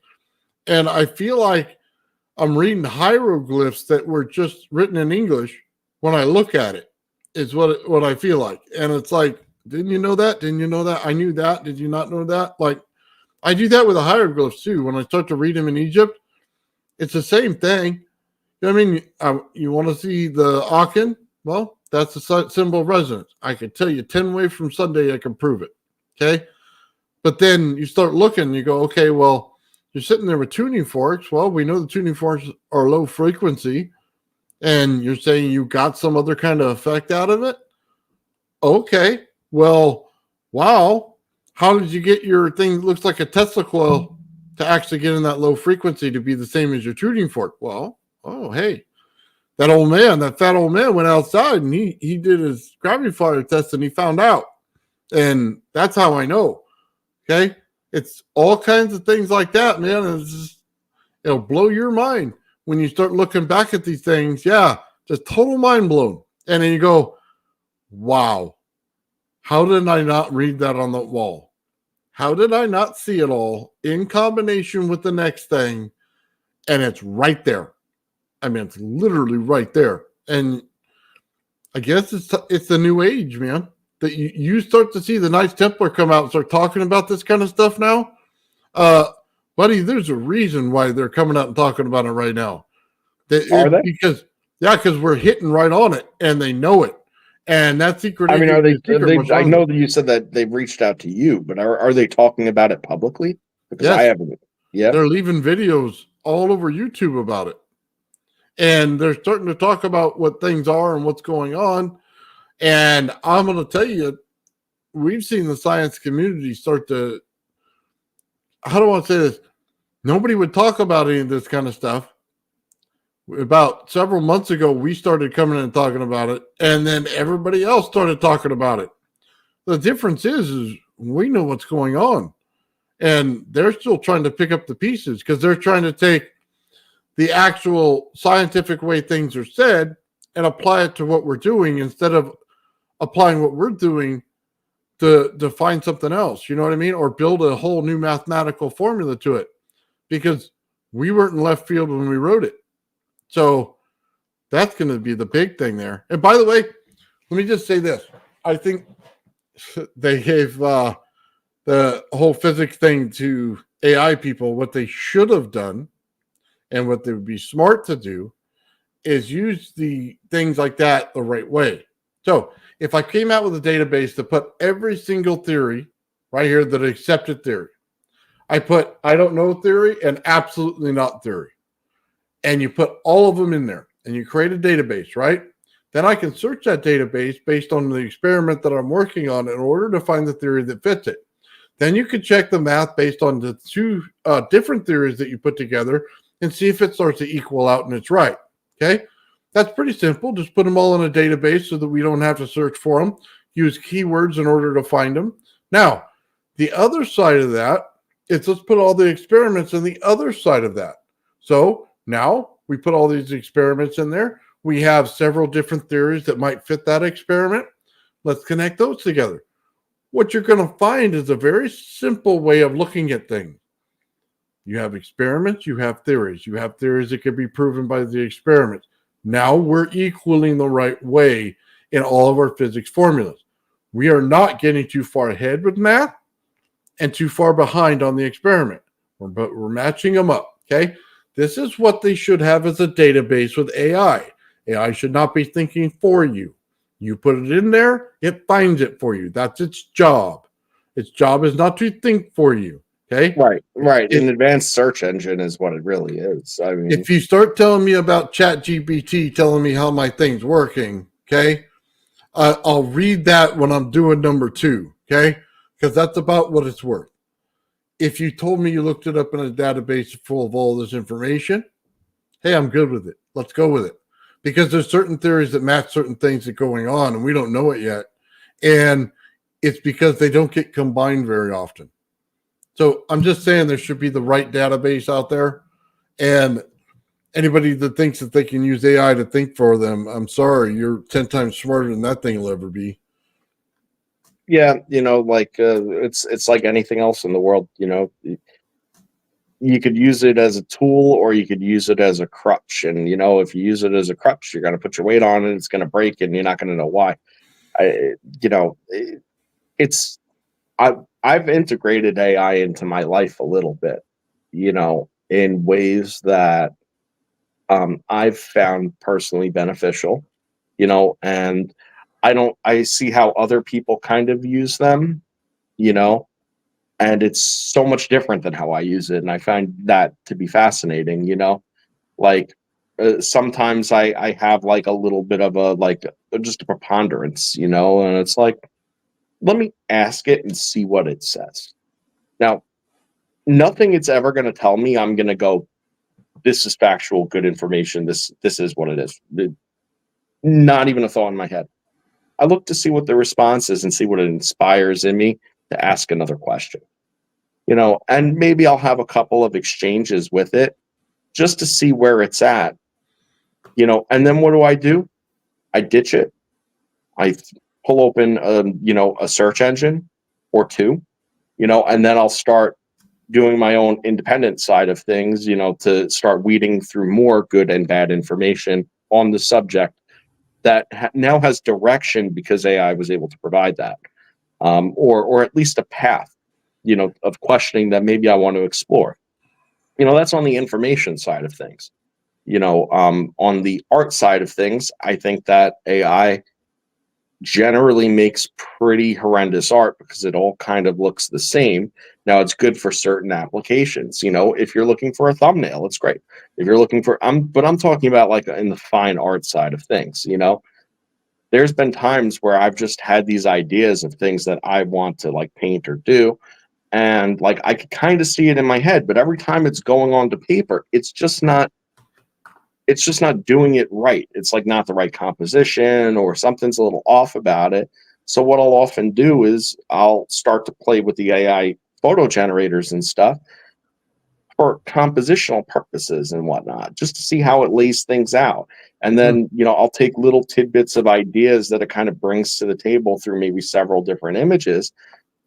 Speaker 2: And I feel like I'm reading hieroglyphs that were just written in English when I look at it. Is what I feel like. And it's like, didn't you know that? Didn't you know that? I knew that. Did you not know that? Like, I do that with the hieroglyphs too. When I start to read them in Egypt, it's the same thing. You know what I mean? You want to see the Aken? Well, that's the symbol of resonance. I could tell you 10 ways from Sunday I can prove it. Okay? But then you start looking and you go, okay, well, you're sitting there with tuning forks. Well, we know the tuning forks are low frequency, and you're saying you got some other kind of effect out of it? Okay. Well, wow. How did you get your thing that looks like a Tesla coil to actually get in that low frequency to be the same as your tuning fork? Well, oh, hey, that fat old man went outside and he did his gravity fire test and he found out. And that's how I know. Okay. It's all kinds of things like that, man. It'll blow your mind when you start looking back at these things. Yeah. Just total mind blown. And then you go, wow, how did I not read that on the wall? How did I not see it all in combination with the next thing? And it's right there. I mean, it's literally right there. And I guess it's the new age, man, that you start to see the Knights Templar come out and start talking about this kind of stuff now. Buddy, there's a reason why they're coming out and talking about it right now.
Speaker 3: Are they?
Speaker 2: Because we're hitting right on it and they know it. And that secret.
Speaker 3: I mean, are they I know that you said that they've reached out to you, but are they talking about it publicly? Because
Speaker 2: yes.
Speaker 3: I haven't. Yeah.
Speaker 2: They're leaving videos all over YouTube about it. And they're starting to talk about what things are and what's going on. And I'm going to tell you, we've seen the science community start to, how do I say this? Nobody would talk about any of this kind of stuff. About several months ago, we started coming in and talking about it. And then everybody else started talking about it. The difference is we know what's going on. And they're still trying to pick up the pieces because they're trying to take the actual scientific way things are said and apply it to what we're doing instead of applying what we're doing to find something else, you know what I mean? Or build a whole new mathematical formula to it because we weren't in left field when we wrote it. So that's going to be the big thing there. And by the way, let me just say this. I think they gave the whole physics thing to AI people. What they should have done and what they would be smart to do is use the things like that the right way. So if I came out with a database to put every single theory right here, that accepted theory, I put I don't know theory and absolutely not theory. And you put all of them in there and you create a database, right? Then I can search that database based on the experiment that I'm working on in order to find the theory that fits it. Then you can check the math based on the two different theories that you put together and see if it starts to equal out and it's right. Okay. That's pretty simple. Just put them all in a database so that we don't have to search for them. Use keywords in order to find them. Now, the other side of that is let's put all the experiments on the other side of that. So now we put all these experiments in there. We have several different theories that might fit that experiment. Let's connect those together. What you're going to find is a very simple way of looking at things. You have experiments, you have theories. You have theories that can be proven by the experiments. Now we're equaling the right way in all of our physics formulas. We are not getting too far ahead with math and too far behind on the experiment. But we're matching them up, okay? This is what they should have as a database with AI. AI should not be thinking for you. You put it in there, it finds it for you. That's its job. Its job is not to think for you. Okay.
Speaker 3: Right. An advanced search engine is what it really is. I mean,
Speaker 2: if you start telling me about ChatGPT, telling me how my thing's working, okay, I'll read that when I'm doing number 2, okay? Because that's about what it's worth. If you told me you looked it up in a database full of all this information, hey, I'm good with it. Let's go with it. Because there's certain theories that match certain things that are going on, and we don't know it yet. And it's because they don't get combined very often. So I'm just saying there should be the right database out there. And anybody that thinks that they can use AI to think for them, I'm sorry, you're 10 times smarter than that thing will ever be.
Speaker 3: Yeah, like it's like anything else in the world. You could use it as a tool, or you could use it as a crutch. And if you use it as a crutch, you're going to put your weight on it, it's going to break, and you're not going to know why. It's I've integrated AI into my life a little bit, in ways that I've found personally beneficial, and I see how other people kind of use them, you know, and it's so much different than how I use it. And I find that to be fascinating, like sometimes I have like a little bit of a, like just a preponderance, and it's like, let me ask it and see what it says. Now, nothing it's ever going to tell me, I'm going to go, this is factual, good information. This is what it is. Not even a thought in my head. I look to see what the response is and see what it inspires in me to ask another question. And maybe I'll have a couple of exchanges with it just to see where it's at. And then what do? I ditch it. I pull open a search engine or two, and then I'll start doing my own independent side of things, to start weeding through more good and bad information on the subject that now has direction because AI was able to provide that, or at least a path, of questioning that maybe I want to explore. That's on the information side of things. On the art side of things, I think that AI generally makes pretty horrendous art because it all kind of looks the same. Now, it's good for certain applications. If you're looking for a thumbnail, it's great. If you're looking for, but I'm talking about like in the fine art side of things. There's been times where I've just had these ideas of things that I want to like paint or do, and like I could kind of see it in my head, but every time it's going onto paper, it's just not doing it right. It's like not the right composition, or something's a little off about it. So what I'll often do is I'll start to play with the AI photo generators and stuff for compositional purposes and whatnot, just to see how it lays things out. And then, I'll take little tidbits of ideas that it kind of brings to the table through maybe several different images,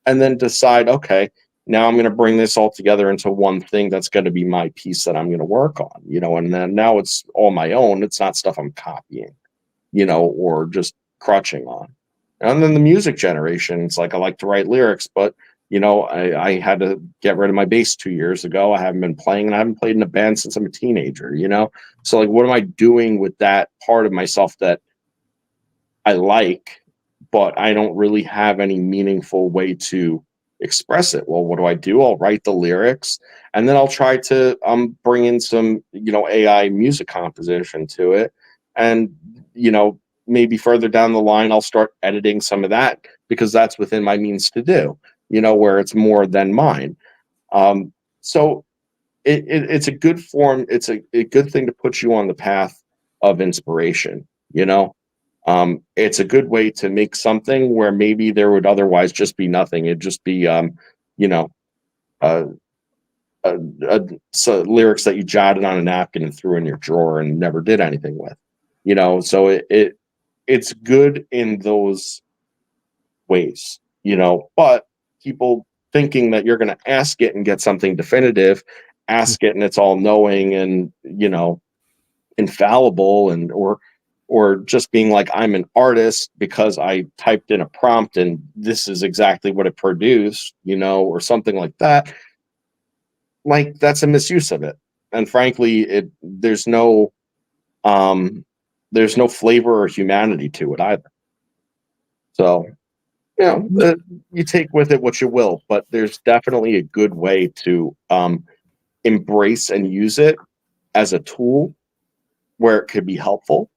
Speaker 3: and then decide, okay, now I'm going to bring this all together into one thing that's going to be my piece that I'm going to work on, and then now it's all my own. It's not stuff I'm copying, or just crutching on. And then the music generation, it's like I like to write lyrics, but I had to get rid of my bass 2 years ago. I haven't been playing, and I haven't played in a band since I'm a teenager, So like, what am I doing with that part of myself that I like, but I don't really have any meaningful way to express it? Well, what do? I'll write the lyrics, and then I'll try to bring in some, AI music composition to it. And, maybe further down the line, I'll start editing some of that because that's within my means to do, where it's more than mine. So it's a good form. It's a good thing to put you on the path of inspiration, it's a good way to make something where maybe there would otherwise just be nothing. It'd just be, you know, uh, so lyrics that you jotted on a napkin and threw in your drawer and never did anything with, So it's good in those ways, But people thinking that you're going to ask it and get something definitive, ask it and it's all knowing and infallible, and or just being like, I'm an artist because I typed in a prompt and this is exactly what it produced, or something like that. Like, that's a misuse of it. And frankly, there's no flavor or humanity to it either. So, you take with it what you will, but there's definitely a good way to embrace and use it as a tool where it could be helpful,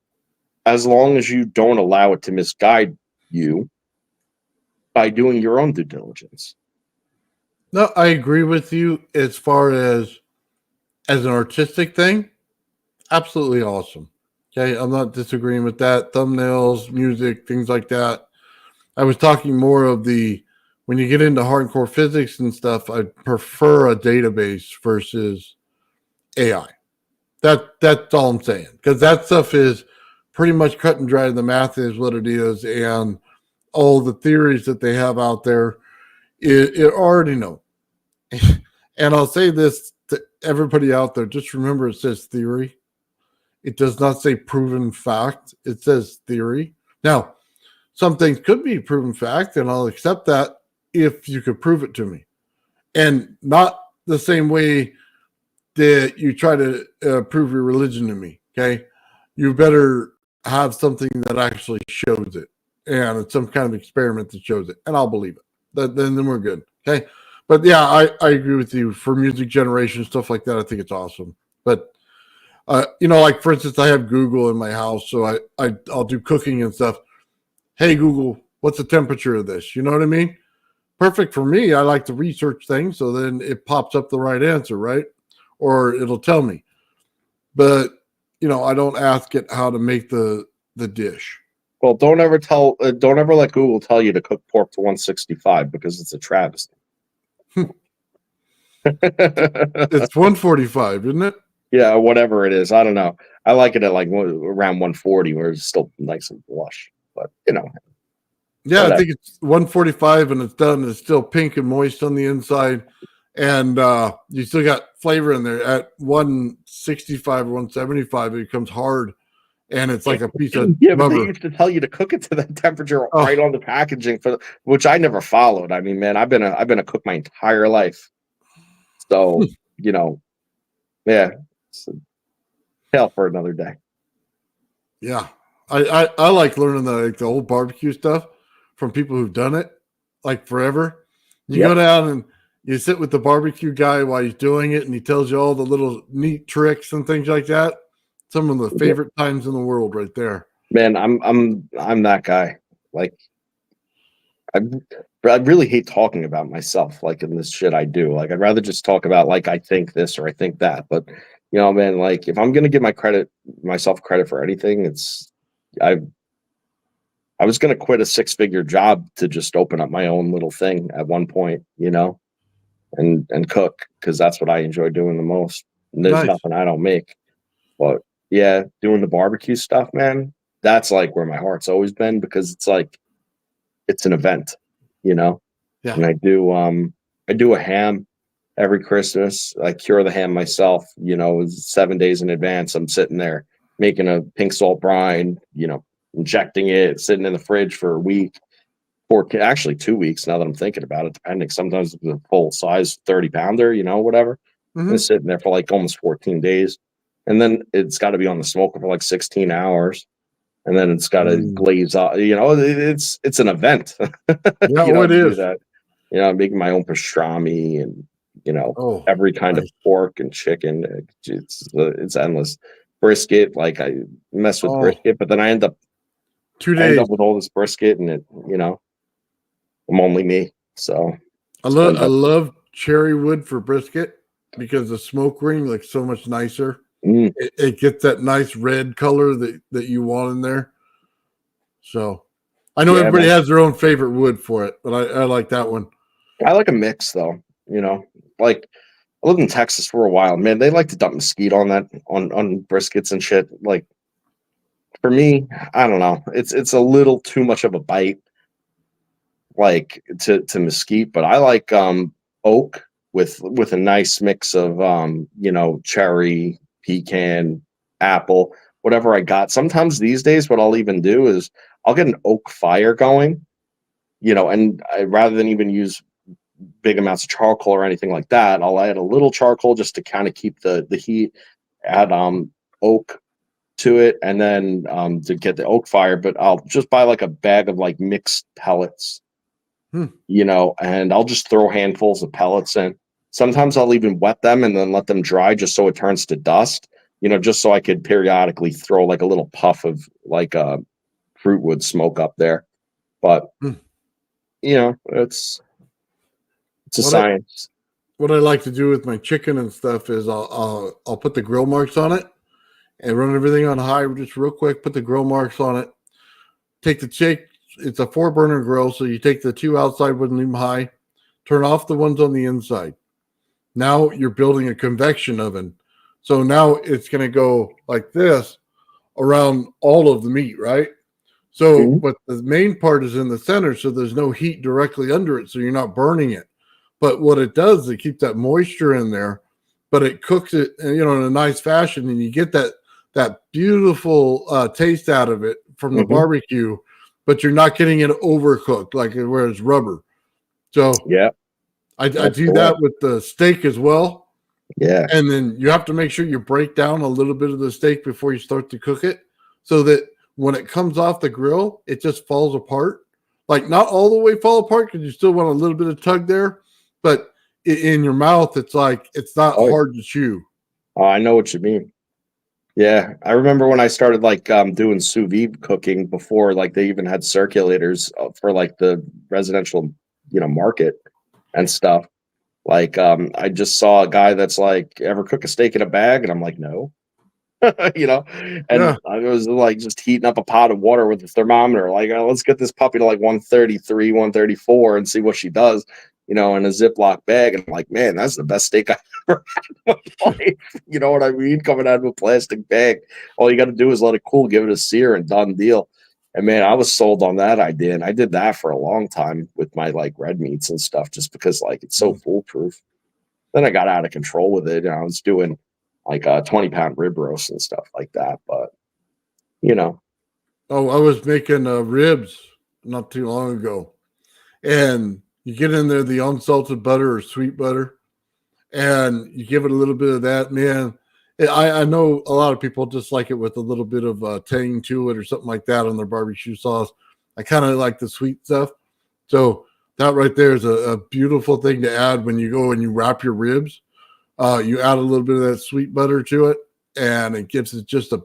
Speaker 3: as long as you don't allow it to misguide you by doing your own due diligence.
Speaker 2: No, I agree with you as far as an artistic thing. Absolutely awesome. Okay, I'm not disagreeing with that. Thumbnails, music, things like that. I was talking more of when you get into hardcore physics and stuff, I prefer a database versus AI. That's all I'm saying, because that stuff is pretty much cut and dry. The math is what it is, and all the theories that they have out there, it already know. And I'll say this to everybody out there: just remember, it says theory. It does not say proven fact. It says theory. Now, some things could be proven fact, and I'll accept that if you could prove it to me, and not the same way that you try to prove your religion to me. Okay, you better have something that actually shows it, and it's some kind of experiment that shows it, and I'll believe it. Then we're good. Okay, but yeah, I agree with you. For music generation, stuff like that, I think it's awesome. But like for instance, I have Google in my house, so I'll do cooking and stuff. Hey Google, what's the temperature of this? You know what I mean? Perfect for me. I like to research things, so then it pops up the right answer, right? Or it'll tell me. But I don't ask it how to make the dish.
Speaker 3: Well, don't ever let Google tell you to cook pork to 165, because it's a travesty.
Speaker 2: It's 145, isn't it?
Speaker 3: Yeah, whatever it is. I don't know. I like it at like around 140, where it's still nice and lush. But
Speaker 2: yeah, whatever. I think it's 145 and it's done. It's still pink and moist on the inside, and you still got flavor in there. At 165 or 175, it becomes hard, and it's like a piece of
Speaker 3: but
Speaker 2: rubber.
Speaker 3: they used to tell you to cook it to that temperature right on the packaging, which I never followed. I mean, man, I've been a cook my entire life, so yeah, it's a tale for another day.
Speaker 2: Yeah. I like learning the old barbecue stuff from people who've done it like forever. You go down and you sit with the barbecue guy while he's doing it, and he tells you all the little neat tricks and things like that. Some of the favorite times in the world, right there.
Speaker 3: Man, I'm that guy. Like, I really hate talking about myself, like in this shit I do. Like, I'd rather just talk about like I think this or I think that. But man, like if I'm gonna give myself credit for anything, I was going to quit a 6-figure job to just open up my own little thing at one point, and cook, because that's what I enjoy doing the most. And there's nothing I don't make. But yeah, doing the barbecue stuff, man, that's like where my heart's always been, because it's like, it's an event, Yeah. And I do a ham every Christmas. I cure the ham myself, 7 days in advance. I'm sitting there making a pink salt brine, injecting it, sitting in the fridge for a week, or actually 2 weeks now that I'm thinking about it, depending. Sometimes it's a full size 30-pounder, whatever. Mm-hmm. It's sitting there for like almost 14 days. And then it's got to be on the smoker for like 16 hours. And then it's got to glaze out, it's an event.
Speaker 2: Yeah, it is.
Speaker 3: That. I'm making my own pastrami and, every kind of pork and chicken. It's endless. Brisket, like I mess with brisket, but then I end up
Speaker 2: 2 days
Speaker 3: with all this brisket, and it, I'm only me. So
Speaker 2: I love cherry wood for brisket, because the smoke ring looks so much nicer. It gets that nice red color that you want in there. So I know everybody has their own favorite wood for it, but I like that one.
Speaker 3: I like a mix though, like I lived in Texas for a while, man. They like to dump mesquite on briskets and shit. Like, for me, I don't know. It's a little too much of a bite, like to mesquite. But I like oak with a nice mix of cherry, pecan, apple, whatever I got. Sometimes these days, what I'll even do is I'll get an oak fire going, and rather than even use big amounts of charcoal or anything like that, I'll add a little charcoal just to kind of keep the heat, add oak to it, and then to get the oak fire. But I'll just buy like a bag of like mixed pellets, and I'll just throw handfuls of pellets in. Sometimes I'll even wet them and then let them dry just so it turns to dust, just so I could periodically throw like a little puff of like fruit wood smoke up there. But
Speaker 2: Hmm.
Speaker 3: you know, it's a
Speaker 2: What I
Speaker 3: science.
Speaker 2: what I like to do with my chicken and stuff is I'll put the grill marks on it and run everything on high just real quick. Put the grill marks on it. Take the chick. It's a 4-burner grill, so you take the 2 outside ones, leave them high. Turn off the ones on the inside. Now you're building a convection oven. So now it's going to go like this around all of the meat, right? So,
Speaker 3: Mhm.
Speaker 2: but the main part is in the center, so there's no heat directly under it, so you're not burning it. But what it does, it keeps that moisture in there, but it cooks it, in a nice fashion, and you get that beautiful taste out of it from the
Speaker 3: Mhm.
Speaker 2: barbecue, but you're not getting it overcooked like where it's rubber. So
Speaker 3: Yeah,
Speaker 2: I
Speaker 3: that's
Speaker 2: do
Speaker 3: the way.
Speaker 2: that with the steak as well.
Speaker 3: Yeah.
Speaker 2: And then you have to make sure you break down a little bit of the steak before you start to cook it so that when it comes off the grill, it just falls apart. Like not all the way fall apart because you still want a little bit of tug there, but in your mouth, it's like it's not
Speaker 3: Oh,
Speaker 2: hard to chew.
Speaker 3: oh, I know what you mean. Yeah, I remember when I started like doing sous vide cooking before like they even had circulators for like the residential, market and stuff. Like I just saw a guy that's like, ever cook a steak in a bag? And I'm like, no. you know,
Speaker 2: Yeah.
Speaker 3: and I was like just heating up a pot of water with the thermometer, like, let's get this puppy to like 133, 134 and see what she does, in a Ziploc bag. And I'm like, man, that's the best steak I've ever had in my life. You know what I mean? Coming out of a plastic bag. All you got to do is let it cool, give it a sear, and done deal. And man, I was sold on that idea. And I did that for a long time with my like red meats and stuff, just because like it's so foolproof. Then I got out of control with it. And I was doing like a 20-pound rib roast and stuff like that. But, you know,
Speaker 2: Oh, I was making ribs not too long ago. And you get in there the unsalted butter or sweet butter, and you give it a little bit of that, man. I know a lot of people just like it with a little bit of tang to it or something like that on their barbecue sauce. I kind of like the sweet stuff. So that right there is a beautiful thing to add when you go and you wrap your ribs. You add a little bit of that sweet butter to it, and it gives it just a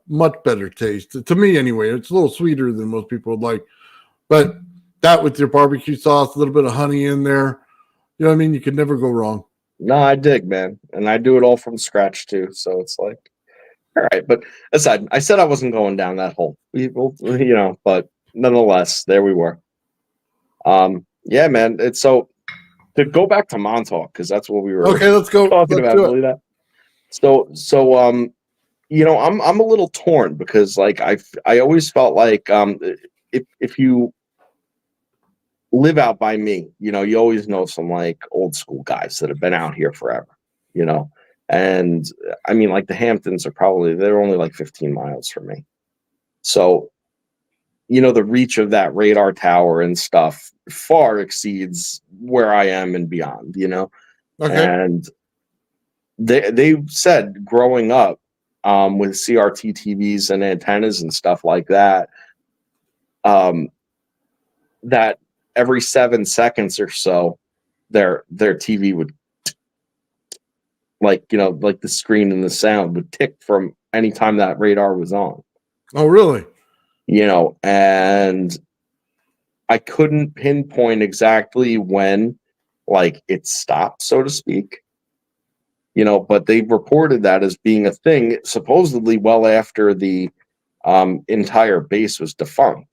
Speaker 2: much better taste. To me, anyway, it's a little sweeter than most people would like. But that with your barbecue sauce, a little bit of honey in there, you know what I mean? You could never go wrong.
Speaker 3: no, I dig, man. And I do it all from scratch too. So it's like, all right. But aside, I said I wasn't going down that hole. But nonetheless, there we were. Yeah, man. It's so to go back to Montauk, because that's what we were
Speaker 2: Okay, let's go.
Speaker 3: talking
Speaker 2: Let's
Speaker 3: about,
Speaker 2: do it.
Speaker 3: believe that. I'm a little torn because like I always felt like if you live out by me, you always know some like old school guys that have been out here forever, you know. And I mean, like the Hamptons they're only like 15 miles from me. So, the reach of that radar tower and stuff far exceeds where I am and beyond.
Speaker 2: Okay.
Speaker 3: And they said growing up with CRT TVs and antennas and stuff like that, um, that every 7 seconds or so, their TV would like the screen and the sound would tick from any time that radar was on.
Speaker 2: Oh, really?
Speaker 3: And I couldn't pinpoint exactly when like it stopped, so to speak. But they reported that as being a thing supposedly well after the entire base was defunct.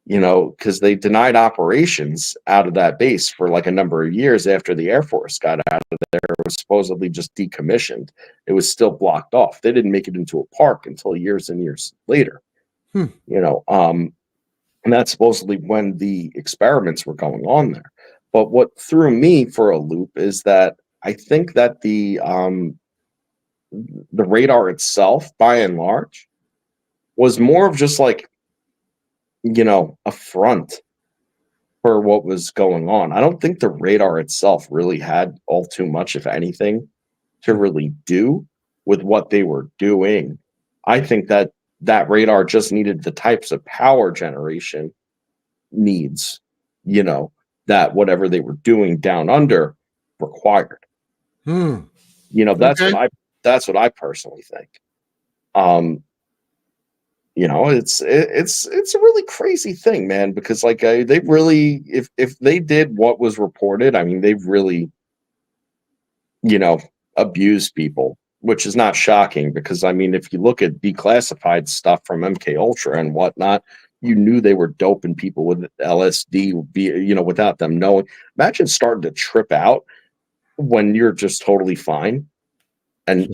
Speaker 3: Because they denied operations out of that base for like a number of years after the Air Force got out of there. It was supposedly just decommissioned. It was still blocked off. They didn't make it into a park until years and years later.
Speaker 2: Hmm.
Speaker 3: And that's supposedly when the experiments were going on there. But what threw me for a loop is that I think that the radar itself, by and large, was more of just like a front for what was going on. I don't think the radar itself really had all too much, if anything, to really do with what they were doing. I think that radar just needed the types of power generation needs, that whatever they were doing down under required.
Speaker 2: Hmm.
Speaker 3: That's
Speaker 2: Okay.
Speaker 3: what I personally think. Um, You know, it's a really crazy thing, man, because like they really, if they did what was reported, I mean, they've really, you know, abused people, which is not shocking because I mean, if you look at declassified stuff from MK Ultra and whatnot, you knew they were doping people with LSD, you know, without them knowing. Imagine starting to trip out when you're just totally fine, and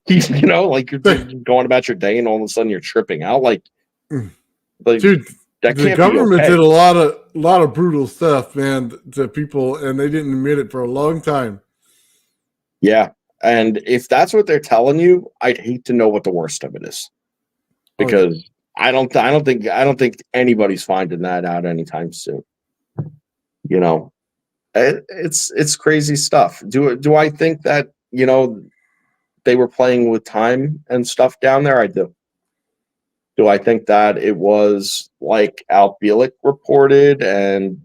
Speaker 3: you know, like you're going about your day, and all of a sudden you're tripping out, like
Speaker 2: Dude,
Speaker 3: that
Speaker 2: the
Speaker 3: can't be
Speaker 2: government
Speaker 3: okay.
Speaker 2: did a lot of brutal stuff, man, to people, and they didn't admit it for a long time.
Speaker 3: Yeah. And if that's what they're telling you, I'd hate to know what the worst of it is.
Speaker 2: Oh yeah.
Speaker 3: Because I don't think anybody's finding that out anytime soon. You know, it's crazy stuff. Do I think that, you know, they were playing with time and stuff down there? I do. Do I think that it was like Al Bielek reported and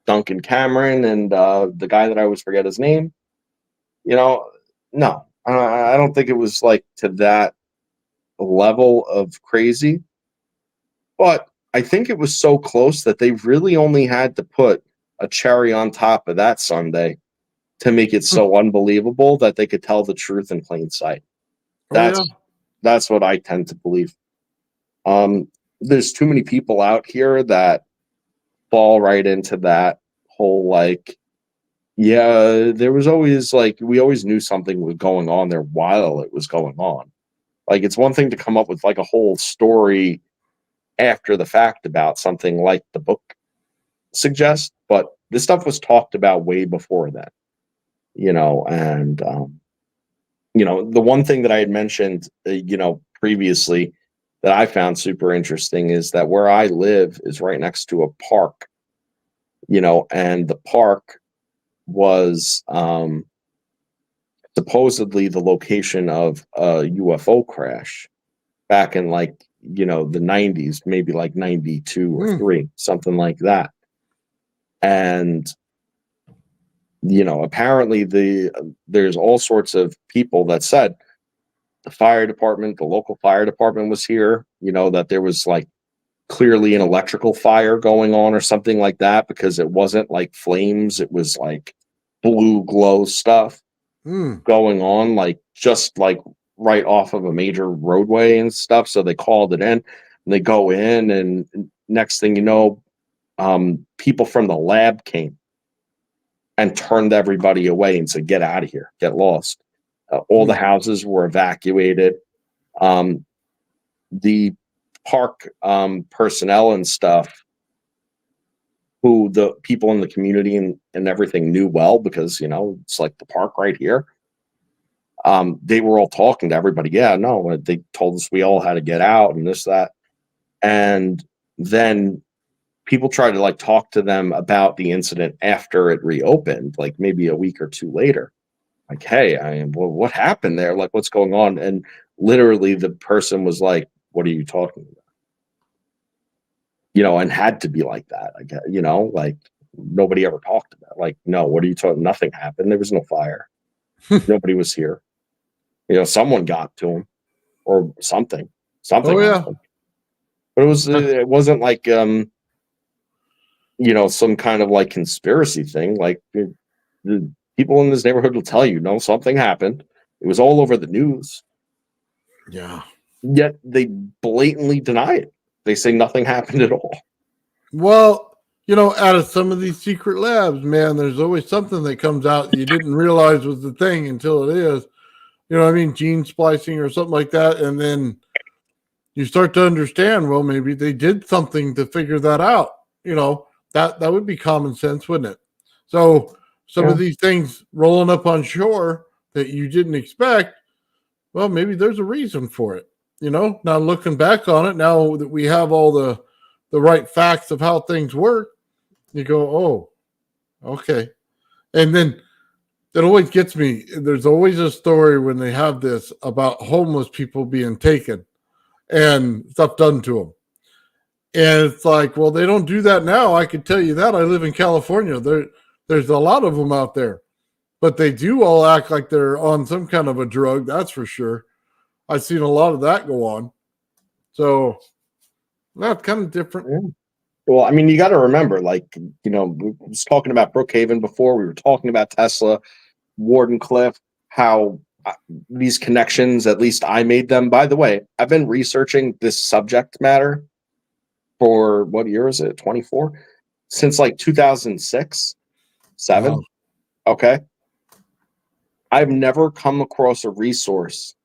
Speaker 3: Duncan Cameron and the guy that I always forget his name? You know, no, I don't think it was like to that level of crazy, but I think it was so close that they really only had to put a cherry on top of that sundae to make it so unbelievable that they could tell the truth in plain sight.
Speaker 2: Oh yeah.
Speaker 3: That's what I tend to believe. There's too many people out here that fall right into that whole like, yeah, there was always like we always knew something was going on there while it was going on. Like it's one thing to come up with like a whole story after the fact about something like the book suggests, but this stuff was talked about way before that, you know. And you know, the one thing that I had mentioned, you know, previously that I found super interesting is that where I live is right next to a park, you know, and the park was supposedly the location of a UFO crash back in like, you know, the 90s, maybe like 92 or 3, something like that. And you know, apparently there's all sorts of people that said the fire department, the local fire department was here, you know, that there was like clearly an electrical fire going on or something like that because it wasn't like flames, it was like blue glow stuff going on, like just like right off of a major roadway and stuff. So they called it in and they go in, and next thing you know, people from the lab came and turned everybody away and said, get out of here, get lost. All the houses were evacuated. The park personnel and stuff, who the people in the community and everything knew well, because, you know, it's like the park right here. They were all talking to everybody. Yeah, no, they told us we all had to get out and this, that. And then people tried to like talk to them about the incident after it reopened, like maybe a week or two later. Like, hey, well, what happened there? Like, what's going on? And literally the person was like, what are you talking about? You know, and had to be like that. I guess, you know, like nobody ever talked about it. Like, no, what are you talking? Nothing happened. There was no fire. Nobody was here. You know, someone got to him or something. Something happened. But it wasn't like you know, some kind of like conspiracy thing. Like the people in this neighborhood will tell you, no, something happened. It was all over the news.
Speaker 2: Yeah.
Speaker 3: Yet they blatantly deny it. They say nothing happened at all.
Speaker 2: Well, you know, out of some of these secret labs, man, there's always something that comes out you didn't realize was the thing until it is. You know what I mean? Gene splicing or something like that. And then you start to understand, well, maybe they did something to figure that out. You know, that would be common sense, wouldn't it? So some of these things rolling up on shore that you didn't expect, well, maybe there's a reason for it. You know, now looking back on it, now that we have all the right facts of how things work, you go, oh, okay. And then it always gets me. There's always a story when they have this about homeless people being taken and stuff done to them. And it's like, well, they don't do that now. I can tell you that. I live in California. There's a lot of them out there, but they do all act like they're on some kind of a drug. That's for sure. I've seen a lot of that go on. So that's kind of different.
Speaker 3: Yeah. Well, I mean, you got to remember, like, we was talking about Brookhaven before. We were talking about Tesla, Wardenclyffe, how these connections, at least I made them. By the way, I've been researching this subject matter for what year is it? 24? Since like 2006, 7.
Speaker 2: Wow.
Speaker 3: Okay. I've never come across a resource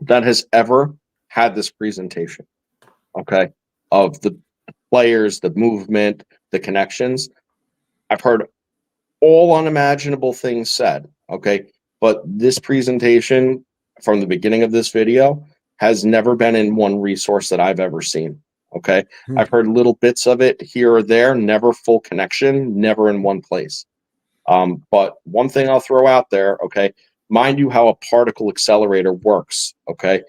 Speaker 3: that has ever had this presentation. Okay. Of the players, the movement, the connections. I've heard all unimaginable things said. Okay. But this presentation from the beginning of this video has never been in one resource that I've ever seen. Okay. I've heard little bits of it here or there, never full connection, never in one place. But one thing I'll throw out there, okay, mind you how a particle accelerator works, okay,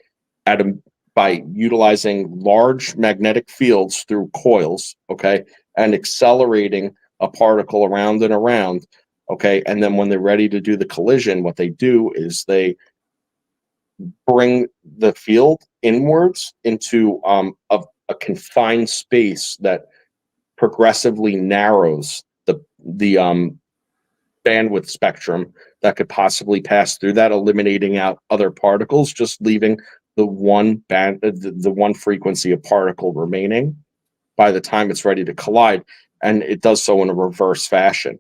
Speaker 3: by utilizing large magnetic fields through coils, okay, and accelerating a particle around and around, okay, and then when they're ready to do the collision, what they do is they bring the field inwards into a confined space that progressively narrows the bandwidth spectrum that could possibly pass through that, eliminating out other particles, just leaving the one frequency of particle remaining by the time it's ready to collide. And it does so in a reverse fashion.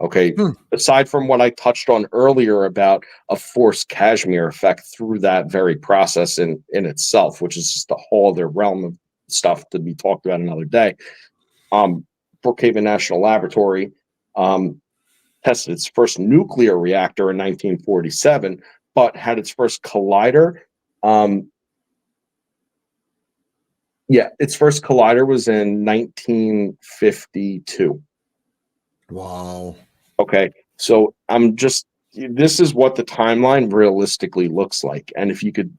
Speaker 3: Okay. Aside from what I touched on earlier about a forced Casimir effect through that very process in itself, which is just a whole other realm of stuff to be talked about another day. Brookhaven National Laboratory tested its first nuclear reactor in 1947, but had its first collider. Its first collider was in 1952.
Speaker 2: Wow.
Speaker 3: Okay, so this is what the timeline realistically looks like. And if you could,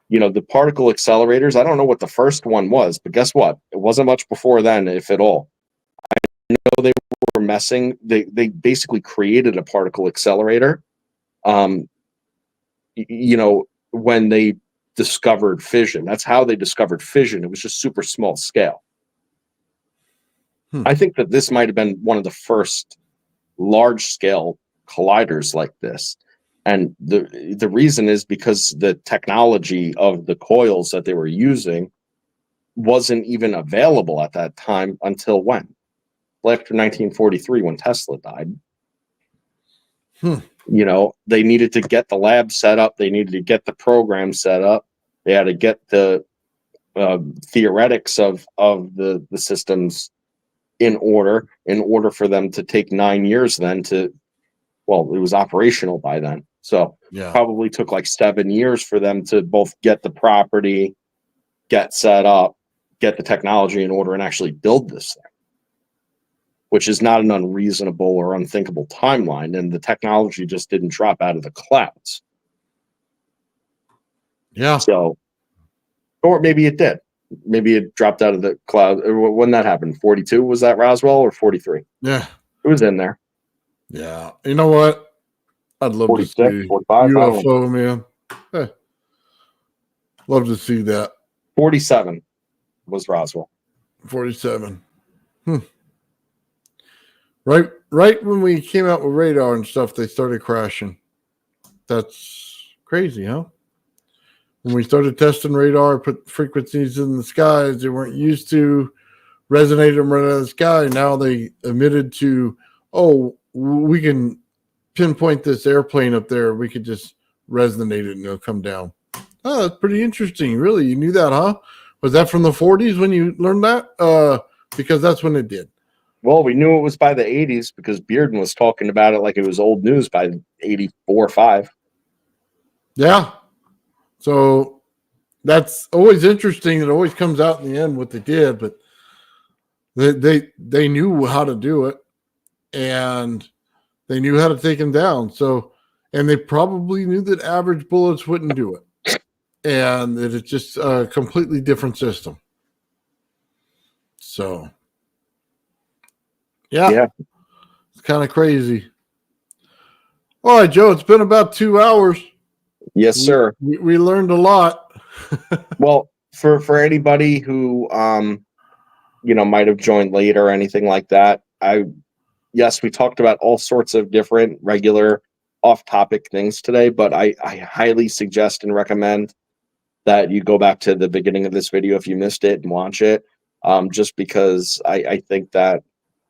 Speaker 3: the particle accelerators, I don't know what the first one was, but guess what? It wasn't much before then, if at all. I know they were messing. They basically created a particle accelerator. When they discovered fission, that's how they discovered fission. It was just super small scale. I think that this might have been one of the first large scale colliders like this. And the reason is because the technology of the coils that they were using wasn't even available at that time until when? After 1943, when Tesla died. They needed to get the lab set up. They needed to get the program set up. They had to get the theoretics of the systems in order for them to take 9 years then it was operational by then. So probably took like 7 years for them to both get the property, get set up, get the technology in order, and actually build this thing, which is not an unreasonable or unthinkable timeline. And the technology just didn't drop out of the clouds.
Speaker 2: Yeah.
Speaker 3: So, or maybe it did. Maybe it dropped out of the cloud. When that happened, 42, was that Roswell, or 43?
Speaker 2: Yeah.
Speaker 3: It was in there.
Speaker 2: Yeah. You know what? I'd love
Speaker 3: 46,
Speaker 2: to see
Speaker 3: 45,
Speaker 2: UFO, man. Love to see that.
Speaker 3: 47 was Roswell.
Speaker 2: 47. Right when we came out with radar and stuff, they started crashing. That's crazy, huh? When we started testing radar, put frequencies in the skies they weren't used to, resonated them right out of the sky. Now they admitted to, we can pinpoint this airplane up there. We could just resonate it and it'll come down. Oh, that's pretty interesting. Really? You knew that, huh? Was that from the 40s when you learned that? Because that's when it did.
Speaker 3: Well, we knew it was by the 80s because Bearden was talking about it like it was old news by 84 or 5.
Speaker 2: Yeah. So that's always interesting. It always comes out in the end what they did, but they knew how to do it, and they knew how to take them down. So, and they probably knew that average bullets wouldn't do it, and that it's just a completely different system. So, yeah. It's kind of crazy. All right, Joe, it's been about 2 hours.
Speaker 3: Yes, sir.
Speaker 2: We learned a lot.
Speaker 3: Well, for anybody who might have joined late or anything like that, yes, we talked about all sorts of different regular off-topic things today, but I highly suggest and recommend that you go back to the beginning of this video if you missed it and watch it, just because I think that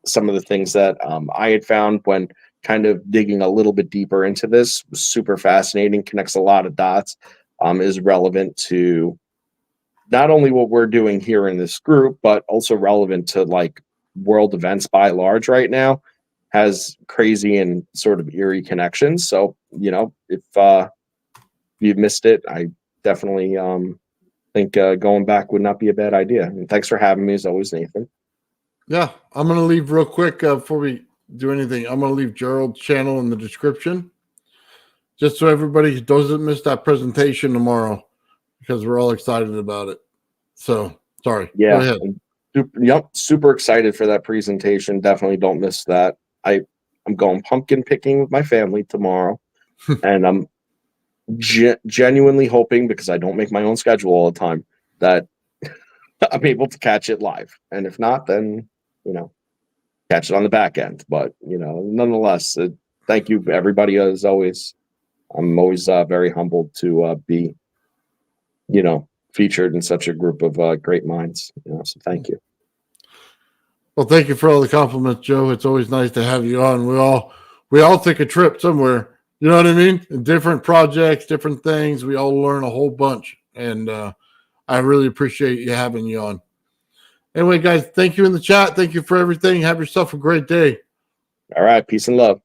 Speaker 3: some of the things that I had found when kind of digging a little bit deeper into this was super fascinating, connects a lot of dots, is relevant to not only what we're doing here in this group, but also relevant to like world events by large right now, has crazy and sort of eerie connections. So, if you've missed it, I definitely think going back would not be a bad idea. And thanks for having me as always, Nathan.
Speaker 2: Yeah, I'm going to leave real quick before we do anything. I'm going to leave Gerald's channel in the description just so everybody doesn't miss that presentation tomorrow, because we're all excited about it. So, sorry.
Speaker 3: Yeah.
Speaker 2: Go ahead.
Speaker 3: Super excited for that presentation. Definitely don't miss that. I'm going pumpkin picking with my family tomorrow, and I'm genuinely hoping, because I don't make my own schedule all the time, that I'm able to catch it live. And if not, then, catch it on the back end. But, nonetheless, thank you, everybody, as always. I'm always very humbled to be, featured in such a group of great minds. So thank you.
Speaker 2: Well, thank you for all the compliments, Joe. It's always nice to have you on. We all take a trip somewhere. You know what I mean? Different projects, different things. We all learn a whole bunch. And I really appreciate you having you on. Anyway, guys, thank you in the chat. Thank you for everything. Have yourself a great day.
Speaker 3: All right. Peace and love.